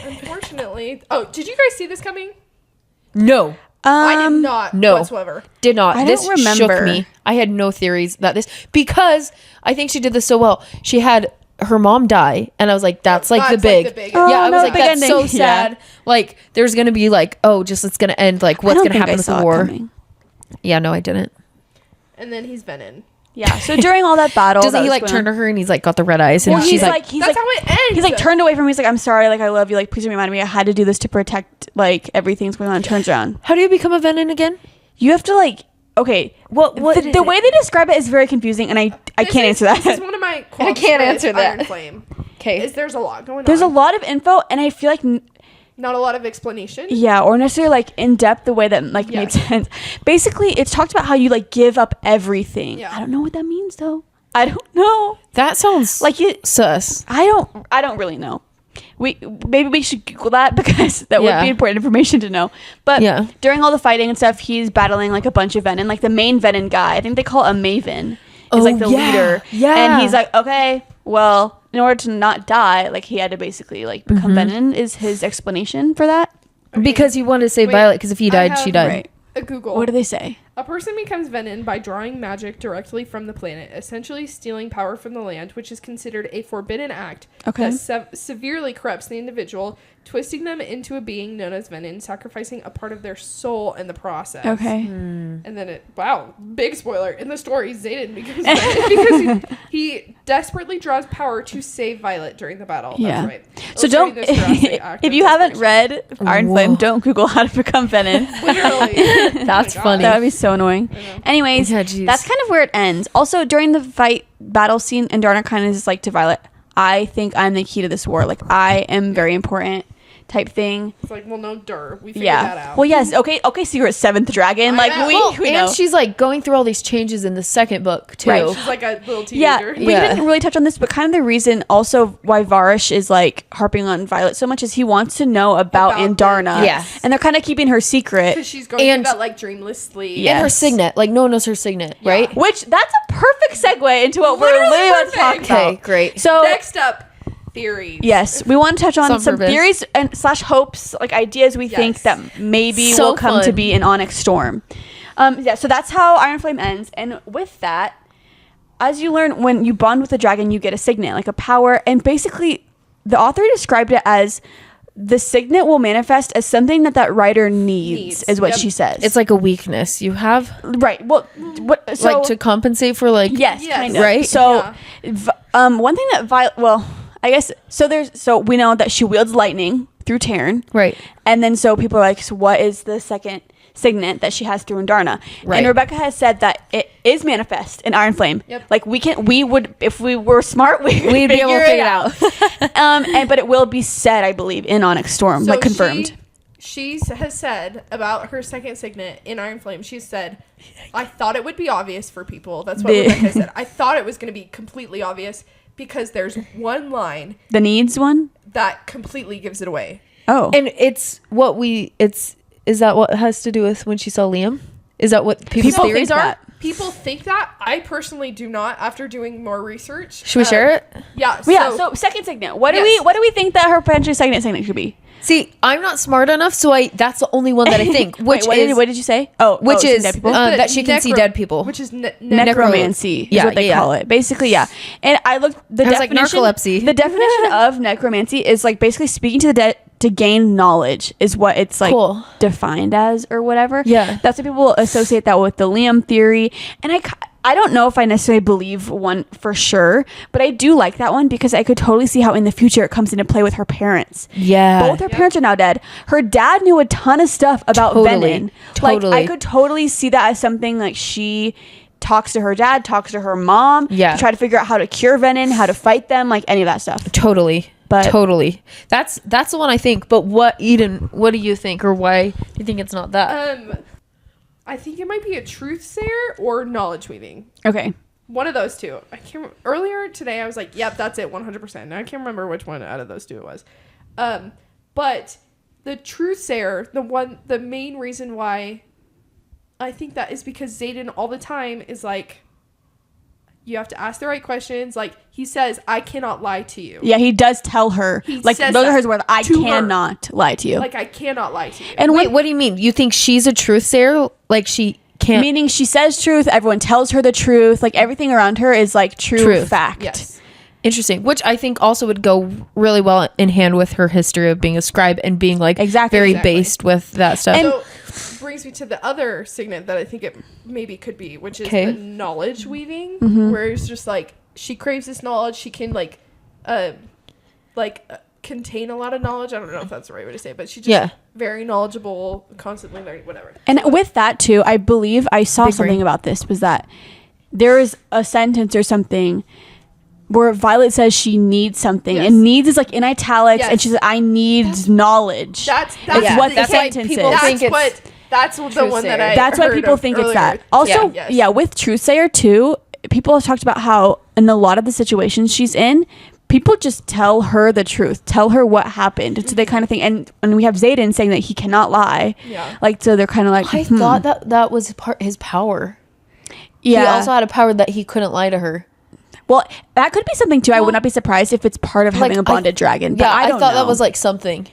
unfortunately. Oh, did you guys see this coming? No. I did not whatsoever. Did not. I This don't remember. shook me. I had no theories that this, because I think she did this so well. She had her mom die, and I was like, that's like the big. I was like, big that's ending. so sad. Like, there's gonna be like, it's gonna end. Like, what's gonna happen with the war? Yeah, no, I didn't. And then he's Venom. Yeah. So during all that battle, Doesn't he like turn to her and he's like got the red eyes and Well, she's like, that's how it ends. He's like turned away from me. He's like, I'm sorry. Like, I love you. Like, please don't remind me. I had to do this to protect like everything's going on. And turns around. how do you become a Venom again? You have to like. Okay. What The way they describe it is very confusing, and I can't answer that. This is one of my qualms I can't with answer that. Iron Flame. Okay. Is there's a lot going on. There's a lot of info, and I feel like not a lot of explanation. Yeah, or necessarily like in depth the way that like made sense. Basically, it's talked about how you like give up everything. Yeah. I don't know what that means though. I don't know. That sounds Like you, sus. I don't really know. Maybe we should Google that because that would Yeah. be important information to know. But during all the fighting and stuff, he's battling like a bunch of Venom, like the main Venom guy. I think they call it a Maven. Is like the leader. Yeah. And he's like, okay, well, in order to not die, like he had to basically like become Venom is his explanation for that. Okay. Because he wanted to save Violet, because if he died, she died. Right. A Google. What do they say? A person becomes Venom by drawing magic directly from the planet, essentially stealing power from the land, which is considered a forbidden act that severely corrupts the individual, twisting them into a being known as Venom, sacrificing a part of their soul in the process. Okay. And then big spoiler, in the story, Zayden becomes Venom because he desperately draws power to save Violet during the battle. Yeah. That's right. So don't, if you haven't read Iron Flame, don't Google how to become Venom. Literally. That's funny. That would be so annoying. Anyways, that's kind of where it ends. Also, during the battle scene, and Darna kind of is like to Violet, I think I'm the key to this war. Like, I am very important type thing. It's like, well, no, we figured that out. Well, yes. Okay, so you're a 7th dragon. Like, we know. And she's like going through all these changes in the second book, too. Right. She's like a little teenager. We didn't really touch on this, but kind of the reason also why Varish is like harping on Violet so much is he wants to know about Darna. Yes. And they're kind of keeping her secret. Because she's going through that like dreamless sleep. And her signet. Like, no one knows her signet, right? Which, that's a perfect segue into what we're literally about to talk about. Okay, great. So, next up, theories. Yes, we want to touch on some purpose. theories and / hopes, like ideas we think that maybe will come to be in Onyx Storm. So that's how Iron Flame ends. And with that, as you learn, when you bond with a dragon, you get a signet, like a power. And basically, the author described it as the signet will manifest as something that rider needs is what she says. It's like a weakness you have. Right. Well, so, like to compensate for like. Yes, kind of. Right? So, one thing that I guess so we know that she wields lightning through Taryn. Right. And then so people are like, so what is the second signet that she has through Darna? Right. And Rebecca has said that it is manifest in Iron Flame. Yep. Like we would if we were smart, we'd be able to figure it out. But it will be said, I believe, in Onyx Storm, So like confirmed. she has said about her second signet in Iron Flame, she said, I thought it would be obvious for people. That's what Rebecca said. I thought it was going to be completely obvious because there's one line. The needs one? That completely gives it away. Oh. And is that what it has to do with when she saw Liam? Is that what people's People theories think are? that. People think that. I personally do not after doing more research. Should we share it? Yeah. So second signet. What do Yes. we think that her potentially second signet should be? See, I'm not smart enough, so that's the only one that I think. Which Wait, what did you say? which seeing is dead people? that she can see dead people. Which is necromancy is Yeah, what they yeah. call it. Basically, yeah. And I looked the I was like, definition. narcolepsy. The definition of necromancy is like basically speaking to the dead to gain knowledge is what it's like Cool. defined as or whatever. Yeah. That's what people associate that with the Liam theory. And I don't know if I necessarily believe one for sure, but I do like that one because I could totally see how in the future it comes into play with her parents. Yeah. Both her parents are now dead. Her dad knew a ton of stuff about Totally. Venom. Totally. Like I could totally see that as something like she talks to her dad, talks to her mom, Yeah. to try to figure out how to cure Venom, how to fight them, like any of that stuff. Totally. But- totally. That's the one I think. But Eden, what do you think, or why do you think it's not that? I think it might be a truth sayer or knowledge weaving. Okay. One of those two. I can't. Earlier today, I was like, "Yep, that's it, 100%." Now I can't remember which one out of those two it was. But the truth sayer, the main reason why I think that is because Xaden all the time is like, you have to ask the right questions. Like he says, "I cannot lie to you." Yeah, he does tell her. He Like says those are that his words. I to her. cannot lie to you. Like I cannot lie to you. And Wait, what do you mean? You think she's a truth sayer? Like she can't? meaning she says truth, everyone tells her the truth. Like everything around her is like true Truth. fact. Yes. Interesting. Which I think also would go really well in hand with her history of being a scribe and being like very based with that stuff. So brings me to the other signet that I think it maybe could be, which is Okay. the knowledge weaving, Mm-hmm. where it's just like she craves this knowledge. She can contain a lot of knowledge. I don't know if that's the right way to say it, but she's just very knowledgeable, constantly learning, whatever. And with that too, I believe I saw Big something brain. about this was that there is a sentence or something where Violet says she needs something, Yes. and needs is like in italics, and Yes. she says, "I need knowledge." That's It's what the that's why sentence people is. think That's the truth one that sayer. I. That's why heard people of think it's earlier. that. Also, Yes. yeah, with Truthsayer too, people have talked about how in a lot of the situations she's in, people just tell her the truth, tell her what happened. So they kind of think, and we have Xaden saying that he cannot lie. Yeah. Like, so they're kind of like, I thought that was his power. yeah. He also had a power that he couldn't lie to her. Well, that could be something too. I would not be surprised if it's part of having a bonded dragon. But Yeah, I I don't thought know. that was like something.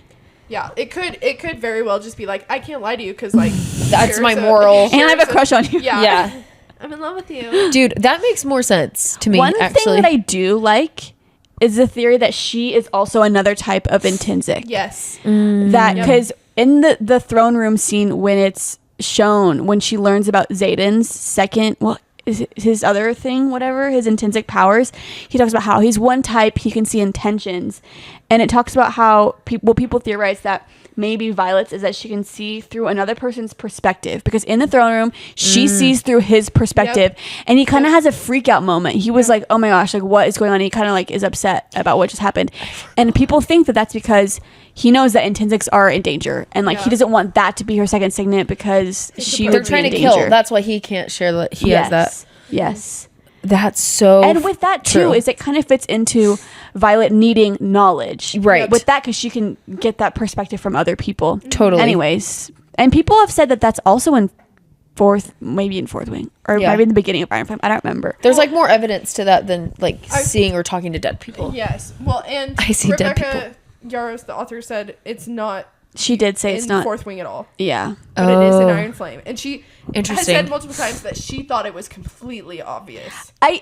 Yeah, it could very well just be like, I can't lie to you because like That's my moral. And I have a crush on you. Yeah. Yeah. I'm in love with you. Dude, that makes more sense to me, One actually. thing that I do like is the theory that she is also another type of intrinsic. Yes. That because in the throne room scene when it's shown, when she learns about Xaden's second, well, is it his other thing, whatever, his intrinsic powers, he talks about how he's one type, he can see intentions. And it talks about how people theorize that maybe Violet's is that she can see through another person's perspective, because in the throne room she sees through his perspective. And he kind of has a freak out moment. He was like, oh my gosh, like what is going on? And he kind of like is upset about what just happened, and people think that that's because he knows that intrinsics are in danger, and like he doesn't want that to be her second signet because she They're would trying be to in kill. danger. That's why he can't share that he has that. Yes. That's so And with that too, true. is it kind of fits into Violet needing knowledge, Right. With that, because she can get that perspective from other people. Totally. Anyways, and people have said that that's also in fourth wing, or Yeah. maybe in the beginning of Iron Flame. I don't remember. There's like more evidence to that than like seeing or talking to dead people. Yes. Well, and I see dead Rebecca Yaros, the author, said it's not She did say in it's not. Fourth Wing at all, Yeah. but it is in Oh. Iron Flame, and she has Interesting. said multiple times that she thought it was completely obvious. I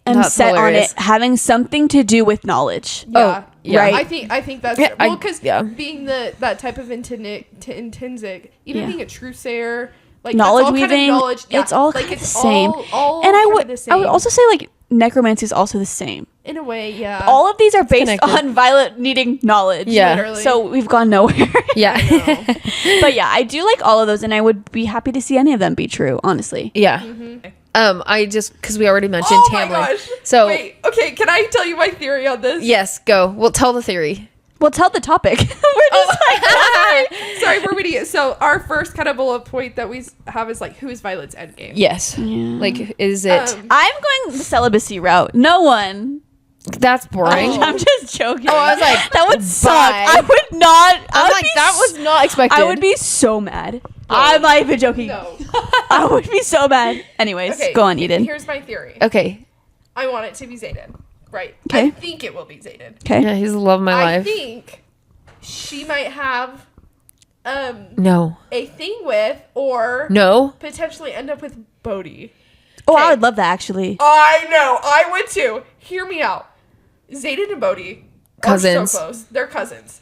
am That's set hilarious. on it having something to do with knowledge. Yeah. yeah. Right. I think that's Yeah, well, because yeah. being that type of intrinsic, even Yeah. being a true sayer, like Knowledge that's all weaving, kind of knowledge. Yeah, it's all like kind of the same. all And I kind would of the same. I would also say like necromancy is also the same. in a way, yeah. All of these are based connected. on Violet needing knowledge. Yeah. Literally. So we've gone nowhere. Yeah. But yeah, I do like all of those, and I would be happy to see any of them be true, honestly. Yeah. I just because we already mentioned oh my Tamlin. gosh. So wait, okay, can I tell you my theory on this? yes, go. Well, tell the theory. Well, tell the topic. We're just Sorry, we're reading it. So our first kind of bullet point that we have is like, who is Violet's endgame? Yes. Like, is it? I'm going the celibacy route. No one. That's boring. I'm just joking. Oh, I was like, that would suck. bye. I would not. I was like, that was not expected. I would be so mad. I'm not even joking. No. I would be so mad. Anyways, Okay, go on, Eden. Here's my theory. Okay. I want it to be Zayden. Right. Okay. I think it will be Zayden. Okay. Yeah, he's the love of my I life. think she might have No. a thing with or No. potentially end up with Bodhi. Oh, I Okay. would love that actually. I know. I would too. Hear me out. Zayden and Bodhi Cousins. are so close. They're cousins.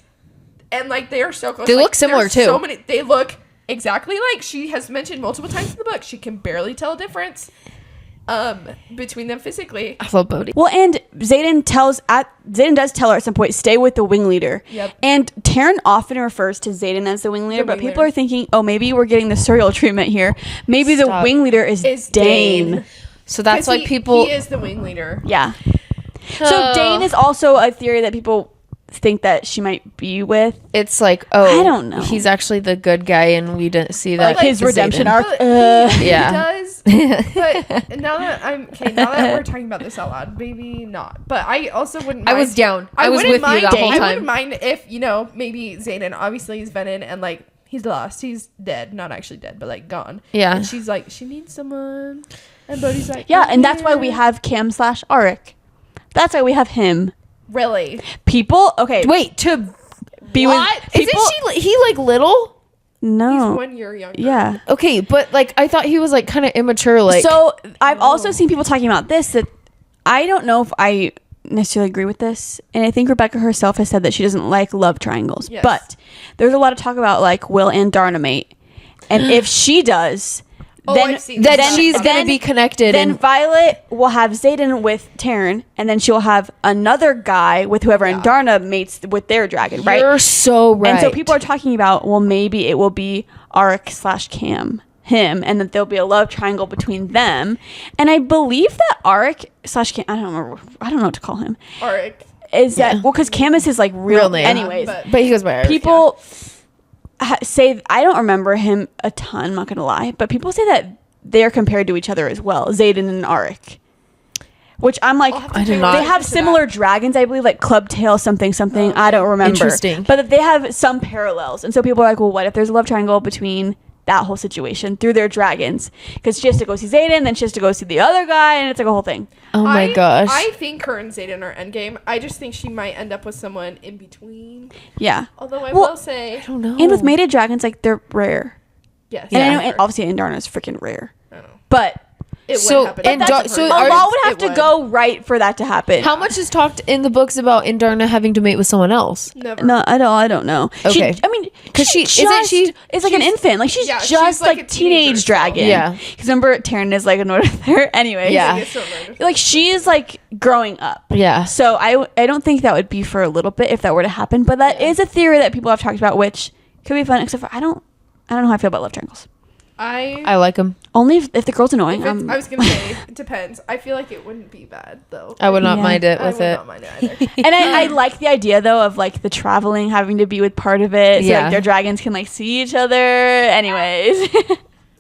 And like they are so close. They Like, look similar, there's too. So many they look exactly like she has mentioned multiple times in the book. She can barely tell a difference between them physically. I love Bodhi. Well, and Zayden does tell her at some point, stay with the wing leader. Yep. And Taryn often refers to Zayden as the wing leader, but wing people leader. are thinking, oh, maybe we're getting the serial treatment here. Maybe the Stop. wing leader is Dane. So that's 'Cause why people. he is the wing leader. Yeah. So Dane is also a theory that people think that she might be with. It's like, oh, I don't know. He's actually the good guy, and we didn't see that. Like his with redemption Zayden. arc. But he Yeah. does. But now that we're talking about this out loud, maybe not. But I also wouldn't I mind. was down. I was wouldn't with you mind- that whole I time. wouldn't mind if, maybe Zayden, obviously he's Venom and like he's lost. He's dead. Not actually dead, but like gone. Yeah. And she's like, she needs someone. And Bodhi's like, Yeah, I'm and that's why we here. have Cam / Arik. That's why we have him. Really? People, okay. Wait, to be what? with people. Isn't he like little? No. He's 1 year younger. Yeah. Okay, but like I thought he was like kind of immature. Like, So I've also seen people talking about this, that I don't know if I necessarily agree with this, and I think Rebecca herself has said that she doesn't like love triangles. Yes. But there's a lot of talk about like Will and Darna mate, and if she does, Oh, then I've seen that this. she's Then- gonna be connected. then And Violet will have Zayden with Taryn, and then she'll have another guy with whoever, and Darna mates with their dragon, right? you're so right. And so people are talking about, well, maybe it will be Arik / Cam, him, and that there'll be a love triangle between them. And I believe that Arik / Cam, I don't know what to call him, Arik. is that, well, because Cam is his like real name. Anyways, but he goes by Eric, people say, I don't remember him a ton, I'm not going to lie, but people say that they're compared to each other as well, Zayden and Arik. Which I'm like, I'll have to I do pay not- they attention have to similar that. dragons, I believe, like Clubtail something. I don't remember. Interesting. But that they have some parallels. And so people are like, well, what if there's a love triangle between that whole situation through their dragons? Because she has to go see Zayden, then she has to go see the other guy, and it's like a whole thing. oh my gosh. I think her and Zayden are endgame. I just think she might end up with someone in between. Yeah. Although I Well, will say, I don't know. And with mated dragons, like, they're rare. yes. And I know, yeah. and obviously, Indarna is freaking rare. I don't know. But It So, would happen. and That's Dar- a so person. a are- lot would have It to would. go right for that to happen. How much is talked in the books about Indarna having to mate with someone else? Never. No, I don't know. Okay. I mean, 'Cause she- isn't she- is like an infant. Like she's yeah, she's just like like a teenage teenager, so- dragon. Yeah. Because remember, Taryn is like annoyed with her. Anyways. Yeah. It's so random. Like she is like growing up. Yeah. So I don't think that would be for a little bit if that were to happen. But that is a theory that people have talked about, which could be fun. Except for I don't know how I feel about love triangles. I like him. Only if the girl's annoying. I was gonna say it depends. I feel like it wouldn't be bad though. I would not Yeah. mind it I with would it. not mind it either. And I like the idea though of like the traveling having to be with part of it. So Yeah. like their dragons can like see each other. Anyways.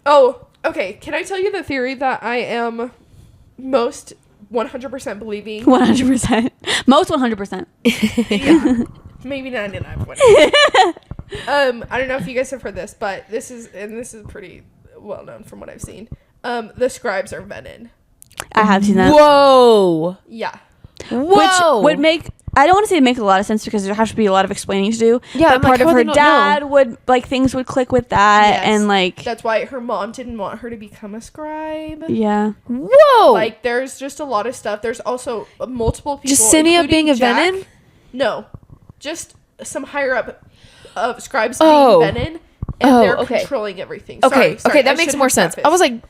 Oh, okay. Can I tell you the theory that I am most 100% believing? 100%. Most 100%. Yeah. Maybe 99. I don't know if you guys have heard this, but this is pretty well known from what I've seen. The scribes are Venom. I have seen that. Whoa. Yeah. Whoa. Which would make, I don't want to say it make a lot of sense because there has to be a lot of explaining to do. Yeah, but I'm part like, of how her would they not dad know? would, like, things would click with that. Yes. And, like, That's why her mom didn't want her to become a scribe. yeah. Whoa. Like, there's just a lot of stuff. There's also multiple people. Justinia including being a Jack. Venom? No. Just some higher up of scribes Oh. being Venom. And Oh, they're okay. controlling everything. Okay. Sorry, Okay, I that makes should more have sense. prefaced. I was like,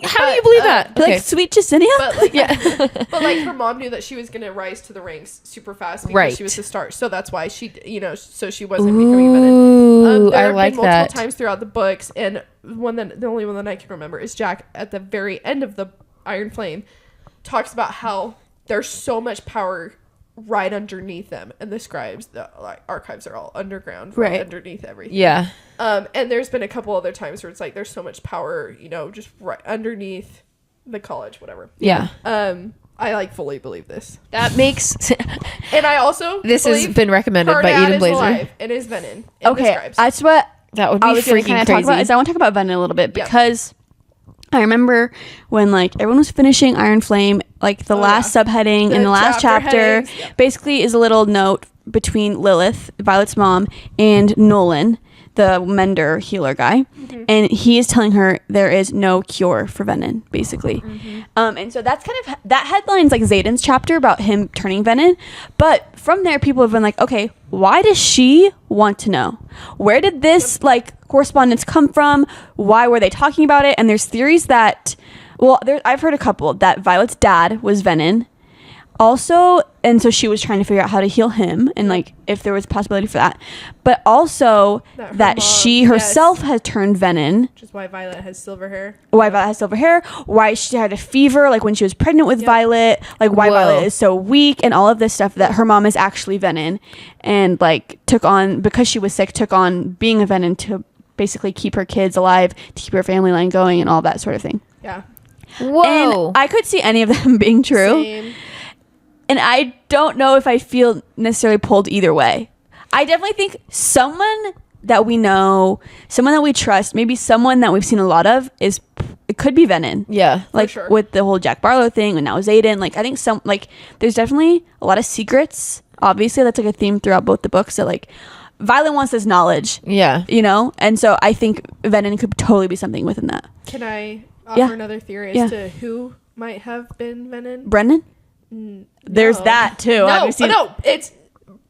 how do you But, believe that? Like, sweet Justinia? But like, Yeah. but like her mom knew that she was gonna rise to the ranks super fast because Right. she was the star. So that's why she, so she wasn't becoming Venom. Ooh, There I have like been multiple that. times throughout the books, and the only one that I can remember is Jack at the very end of the Iron Flame talks about how there's so much power right underneath them, and the scribes, the like archives are all underground, Right. underneath everything. Yeah. And there's been a couple other times where it's like there's so much power, you know, just right underneath the college, whatever. Yeah. I like fully believe this, That makes and I also this has believe been recommended her by dad Eden is Blazer. alive and is Venin. In the Okay, scribes. that's what That would be I was going to freaking kind of crazy. talk about. Is I want to talk about Venom a little bit Yep. because I remember when like everyone was finishing Iron Flame, like the last subheading in the last chapter headings, yeah. basically is a little note between Lilith, Violet's mom, and Nolan, the mender healer guy, and he is telling her there is no cure for Venin, basically. And so that's kind of that headline's like Zayden's chapter about him turning Venin, but from there people have been like, okay, why does she want to know? Where did this like correspondence come from? Why were they talking about it? And there's theories that, well, I've heard a couple that Violet's dad was Venin. Also, and so she was trying to figure out how to heal him and like if there was a possibility for that, but also That her that mom- she herself has turned Venin. Which is why Violet has silver hair. Why Violet has silver hair, why she had a fever like when she was pregnant with Violet, like why Whoa. Violet is so weak, and all of this stuff, that her mom is actually Venin and like took on, because she was sick, took on being a Venin to basically keep her kids alive, to keep her family line going and all that sort of thing. Yeah. Whoa. And I could see any of them being true. Same. And I don't know if I feel necessarily pulled either way. I definitely think someone that we know, someone that we trust, maybe someone that we've seen a lot of, it could be Venin. yeah. Like sure. with the whole Jack Barlow thing and now Zayden. Like I think there's definitely a lot of secrets. Obviously that's like a theme throughout both the books, that like Violet wants this knowledge, Yeah. you know? And so I think Venin could totally be something within that. Can I offer another theory as to who might have been Venin? Brennan? There's No. that too. No, Have you seen no, it's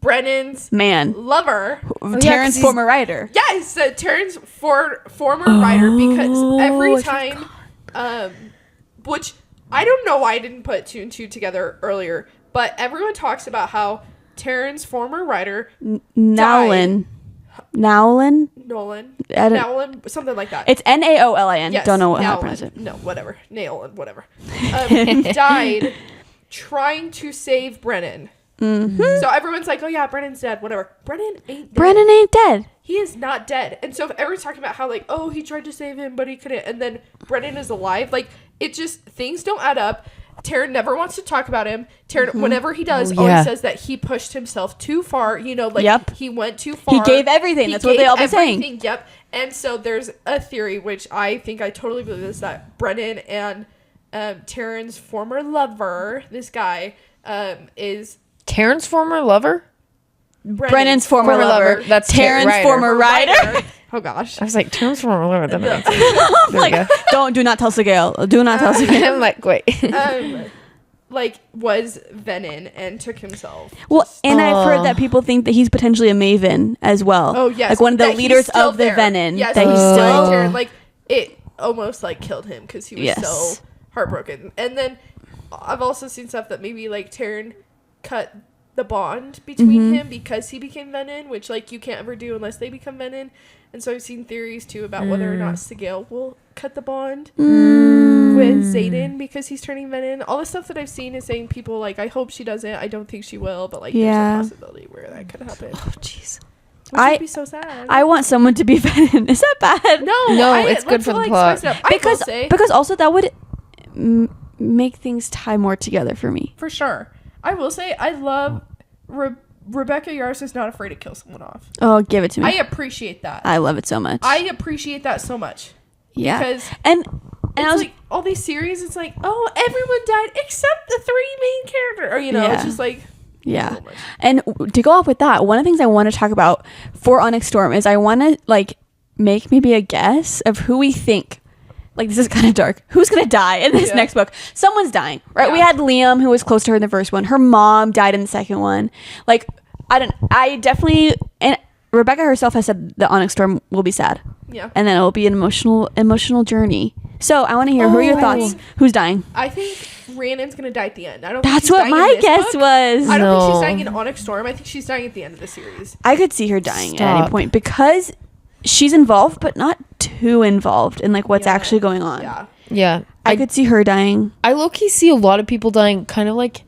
Brennan's Man. lover. Terrence, 'cause former writer. Yes, Terrence, former writer, because every I time, which I don't know why I didn't put two and two together earlier, but everyone talks about how Terrence, former writer, Nowlin. Nolan, I don't- Nolan, something like that. It's Naolin. Yes, Don't know how to Nolan. pronounce it. No, whatever. Nolan, whatever. Died trying to save Brennan. So everyone's like, oh yeah, Brennan's dead, whatever. Brennan ain't dead. Brennan ain't dead. He is not dead. And so if everyone's talking about how like, oh, he tried to save him, but he couldn't, and then Brennan is alive, like it just, things don't add up. Taryn never wants to talk about him. Taryn, whenever he does, always says that he pushed himself too far. You know, like he went too far. He gave everything. That's what they all be saying. Yep. And so there's a theory, which I think I totally believe is that Brennan and Taryn's former lover, this guy, is Terrence's former lover? Brennan's former lover. That's Taryn's writer. former writer. Oh gosh. I was like, Terrence's former lover. That makes sense. There we go. Do not tell Sigale. Do not tell Sigale. I'm like, wait. Like was Venin and took himself. Well, and I've heard that people think that he's potentially a maven as well. Oh yes, like one of the that he's leaders still of the there. Venin. Yes, that he's he's still still. there. Like it almost like killed him because he was Yes. so heartbroken. And then I've also seen stuff that maybe like Taryn cut the bond between him because he became Venin, which like you can't ever do unless they become Venin. And so I've seen theories too about whether or not Sigale will cut the bond with Zayden because he's turning Venin. All the stuff that I've seen is saying people like, I hope she doesn't. I don't think she will, but like Yeah. there's a possibility where that could happen. Oh, jeez. Which would be so sad. I want someone to be Venin. Is that bad? No, it's good let's, for the like, plot. spice it up. I will Because say, because also that would make things tie more together for me. for sure. I will say I love Rebecca Yarros is not afraid to kill someone off. Oh, give it to me. I appreciate that. I love it so much. I appreciate that so much. yeah. Because and it's I was like all these series, it's like, oh, everyone died except the three main characters. Or, you know, it's Yeah. just like, yeah. so much. And to go off with that, one of the things I want to talk about for Onyx Storm is I want to like make maybe a guess of who we think. Like, this is kind of dark. Who's going to die in this Yeah. next book? Someone's dying, right? Yeah. We had Liam, who was close to her in the first one. Her mom died in the second one. Like, I definitely, and Rebecca herself has said the Onyx Storm will be sad. Yeah. And then it will be an emotional journey. So I want to hear, who are your Oh. thoughts? Who's dying? I think Rhiannon's going to die at the end. I don't think That's she's what dying in my this guess book. was. I don't think she's No. dying in Onyx Storm. I think she's dying at the end of the series. I could see her dying at any Stop. point because she's involved, but not too involved in like what's Yeah. actually going on. Yeah. Yeah. I could see her dying. I low-key see a lot of people dying kind of like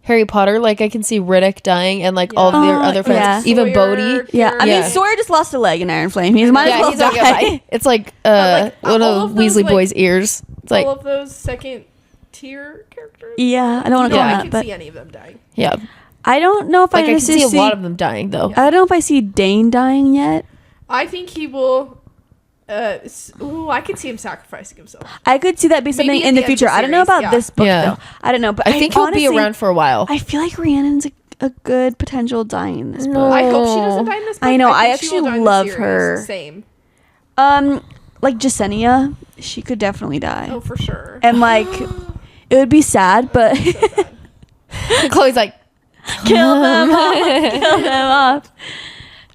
Harry Potter, like I can see Riddick dying and like all of their other friends, yeah. even Sawyer, Bodhi. Yeah, I Yeah. mean, Sawyer just lost a leg in Iron Flame. He might as well He's like, die. it's like like, one all of of those, Weasley like, boys' ears. It's like, all of those second tier characters. Yeah, I don't want to No, call I that, can but see any of them dying. yeah, I don't know if like I can necessarily see a lot of them dying though. I don't know if I see Dane dying yet. I think he will. I could see him sacrificing himself. I could see that be something Maybe at in the the end of future. the I don't know series, about yeah. this book Yeah. though. I don't know, but I think he'll honestly, be around for a while. I feel like Rhiannon's a good potential dying in this book. I hope she doesn't die in this book. I know, I think she will actually die in the love series. her. Same. Like Jasenia, she could definitely die. Oh, for sure. And like it would be sad, but So sad. Chloe's like, kill them off. Kill them off.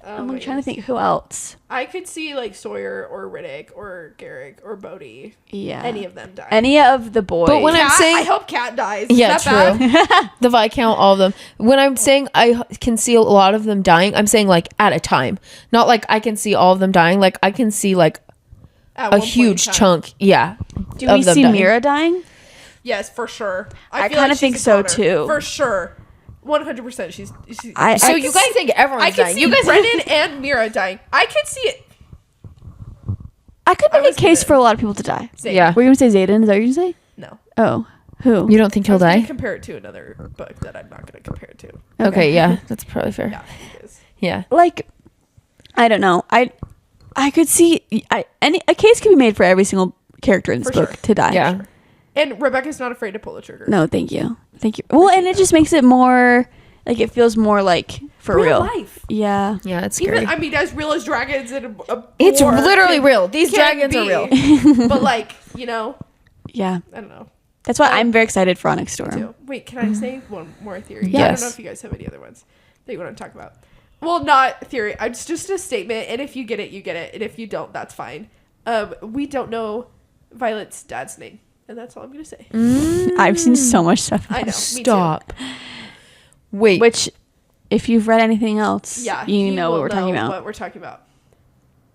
Oh I'm my like, trying to goodness. think who else. I could see like Sawyer or Riddick or Garrick or Bodhi. Yeah. Any of them die. Any of the boys. But when I'm Cat, saying- I hope Cat dies. Is yeah, that true. bad? The Viscount, all of them. When I'm saying I can see a lot of them dying, I'm saying like at a time, not like I can see all of them dying. Like I can see like At a one point in huge time. chunk. Yeah. do of we them see dying. Mira dying? Yes, for sure. I feel kinda she's think a so, goner. too. For sure. 100%. She's So you guys think everyone's I can dying? see You guys Brennan and Mira dying. I could see it. I could I make a was case gonna- for a lot of people to die. Same. Yeah. Were you gonna say Zayden? Is that what you gonna say? No. Oh, who? You don't think I he'll was gonna die? compare it to another book that I'm not going to compare it to. Okay, yeah, that's probably fair. Yeah, it is. Yeah. Like, I don't know. I could see a case could be made for every single character in this For book sure. to die. Yeah. And Rebecca's not afraid to pull the trigger. No, thank you. Well, and it just makes it more like it feels more like for real. life. Yeah. Yeah, it's scary. Even, I mean, as real as dragons in a It's war literally can- real. These can dragons are be. real. But like, you know, Yeah. I don't know. That's why I'm very excited for Onyx Storm. Too. Wait, can I say one more theory? Yes. I don't know if you guys have any other ones that you want to talk about. Well, not theory. It's just a statement, and if you get it, you get it, and if you don't, that's fine. We don't know Violet's dad's name, and that's all I'm gonna say. I've seen so much stuff. I know. Me Stop. Wait. Which, if you've read anything else, Too. Yeah, you he know what will we're talking know about. What we're talking about.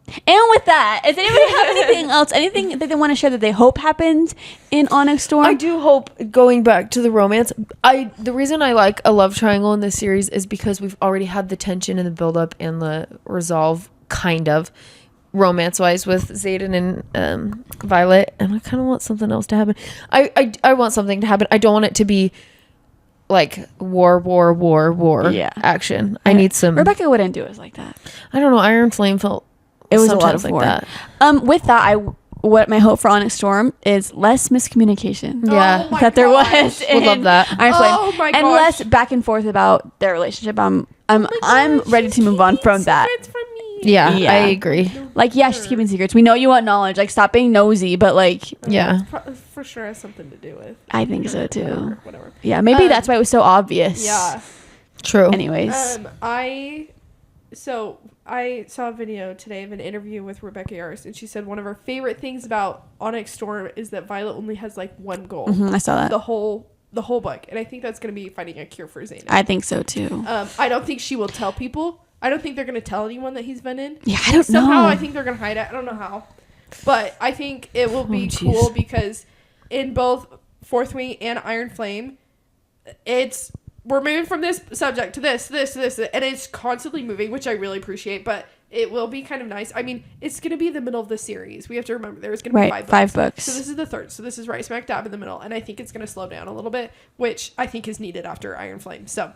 And with that, does anybody have anything else? Anything that they want to share that they hope happens in Onyx Storm? I do hope, going back to the romance, the reason I like a love triangle in this series is because we've already had the tension and the build up and the resolve, kind of romance wise, with Xaden and Violet, and I kind of want something else to happen. I want something to happen. I don't want it to be like war Yeah. action. I need some. Rebecca wouldn't do us like that. I don't know. Iron Flame felt It was a lot sometimes of like war. that. With that, what my hope for Onyx Storm is less miscommunication. Yeah. Oh my that there gosh. was. Would love in that. Iron Flame. Oh my and gosh. less back and forth about their relationship. I'm ready to move on from that. Secrets from me. Yeah, Yeah. I agree. Like, yeah, she's keeping secrets. We know you want knowledge. Like, stop being nosy. But like, Yeah. For sure has something to do with. I think so too. Whatever. Yeah, maybe Um, that's why it was so obvious. Yeah. True. Anyways, I saw a video today of an interview with Rebecca Yarros, and she said one of her favorite things about Onyx Storm is that Violet only has like one goal. I saw that. The whole book, and I think that's going to be finding a cure for Xaden. I think so too. I don't think she will tell people. I don't think they're going to tell anyone that he's Venom. Yeah, I don't Somehow know. I think they're going to hide it. I don't know how. But I think it will be jeez. cool because in both Fourth Wing and Iron Flame, we're moving from this subject to this, and it's constantly moving, which I really appreciate, but it will be kind of nice. I mean, it's going to be the middle of the series. We have to remember there's going to be Right, 5 5 books. So this is the third. So this is right smack dab in the middle, and I think it's going to slow down a little bit, which I think is needed after Iron Flame. So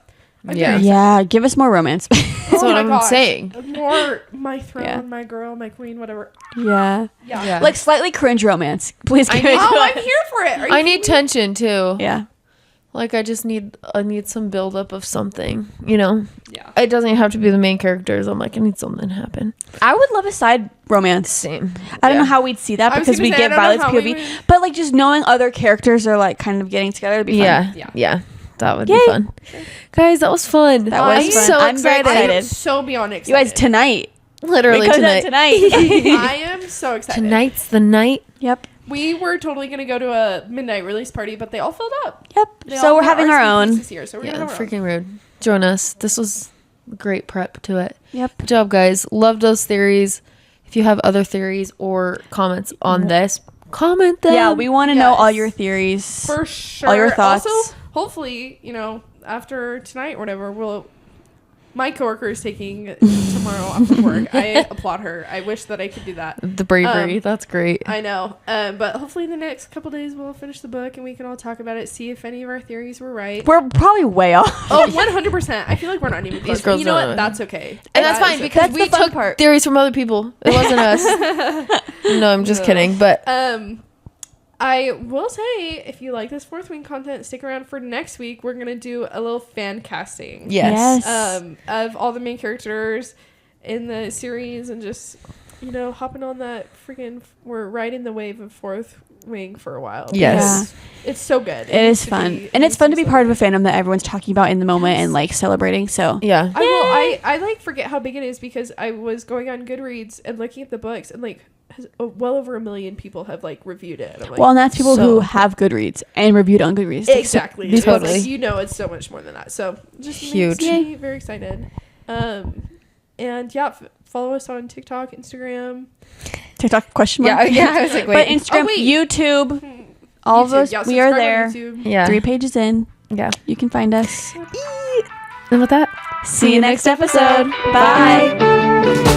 I'm Yeah. very excited. Yeah, give us more romance. That's what I'm saying. More my throne, Yeah. my girl, my queen, whatever. yeah. Yeah. Like slightly cringe romance. Please give it to Oh, I'm us. here for it. Are you I need kidding me? tension too. Yeah. Like I need some buildup of something, you know? Yeah. It doesn't have to be the main characters. I'm like, I need something to happen. I would love a side romance. Same. I don't Yeah. know how we'd see that I was because gonna we say, I get don't know Violet's how we POV. would- But like just knowing other characters are like kind of getting together would be fun. Yeah. That would Yay. be fun. Guys, that was fun. That was I'm fun. so I'm very excited. I am excited. so beyond excited. You guys, tonight. Literally It comes out tonight. I am so excited. Tonight's the night. Yep. We were totally going to go to a midnight release party, but they all filled up. Yep. They So all we're got having our RSVPs own. This year, so we're Yeah, gonna have our own. freaking rude. Join us. This was great prep to it. Yep. Good job, guys. Love those theories. If you have other theories or comments on this, comment them. Yeah, we want to know all Yes. your theories. For sure. All your thoughts. Also, hopefully, you know, after tonight or whatever, my coworker is taking tomorrow off of work. I applaud her. I wish that I could do that. The bravery. That's great. I know. But hopefully in the next couple days we'll finish the book and we can all talk about it, see if any of our theories were right. We're probably way off. Oh, 100%. I feel like we're not even close. These girls You know don't what? know. That's okay. And that's fine because That's we the fun took part. theories from other people. It wasn't us. No, I'm just kidding. But I will say, if you like this Fourth Wing content, stick around for next week. We're gonna do a little fan casting. yes. Of all the main characters in the series, and just, you know, hopping on that freaking. We're riding the wave of Fourth Wing for a while. Yes. It's so good. It is fun. And it's fun to be part of a fandom that everyone's talking about in the moment and like celebrating. So Yeah. I like forget how big it is because I was going on Goodreads and looking at the books and like well over 1 million people have like reviewed it. And I'm like, well, and that's people So- who have Goodreads and reviewed on Goodreads. exactly. It's Totally. Like, you know, it's so much more than that. So just Huge. makes me very excited. And yeah, follow us on TikTok, Instagram. TikTok question mark. Yeah. I was like, But wait. Instagram, wait. YouTube, all of YouTube. us, Yeah, we are subscribe on there. YouTube. Yeah. 3 pages in, Yeah. you can find us. And with that, See you next episode. Bye.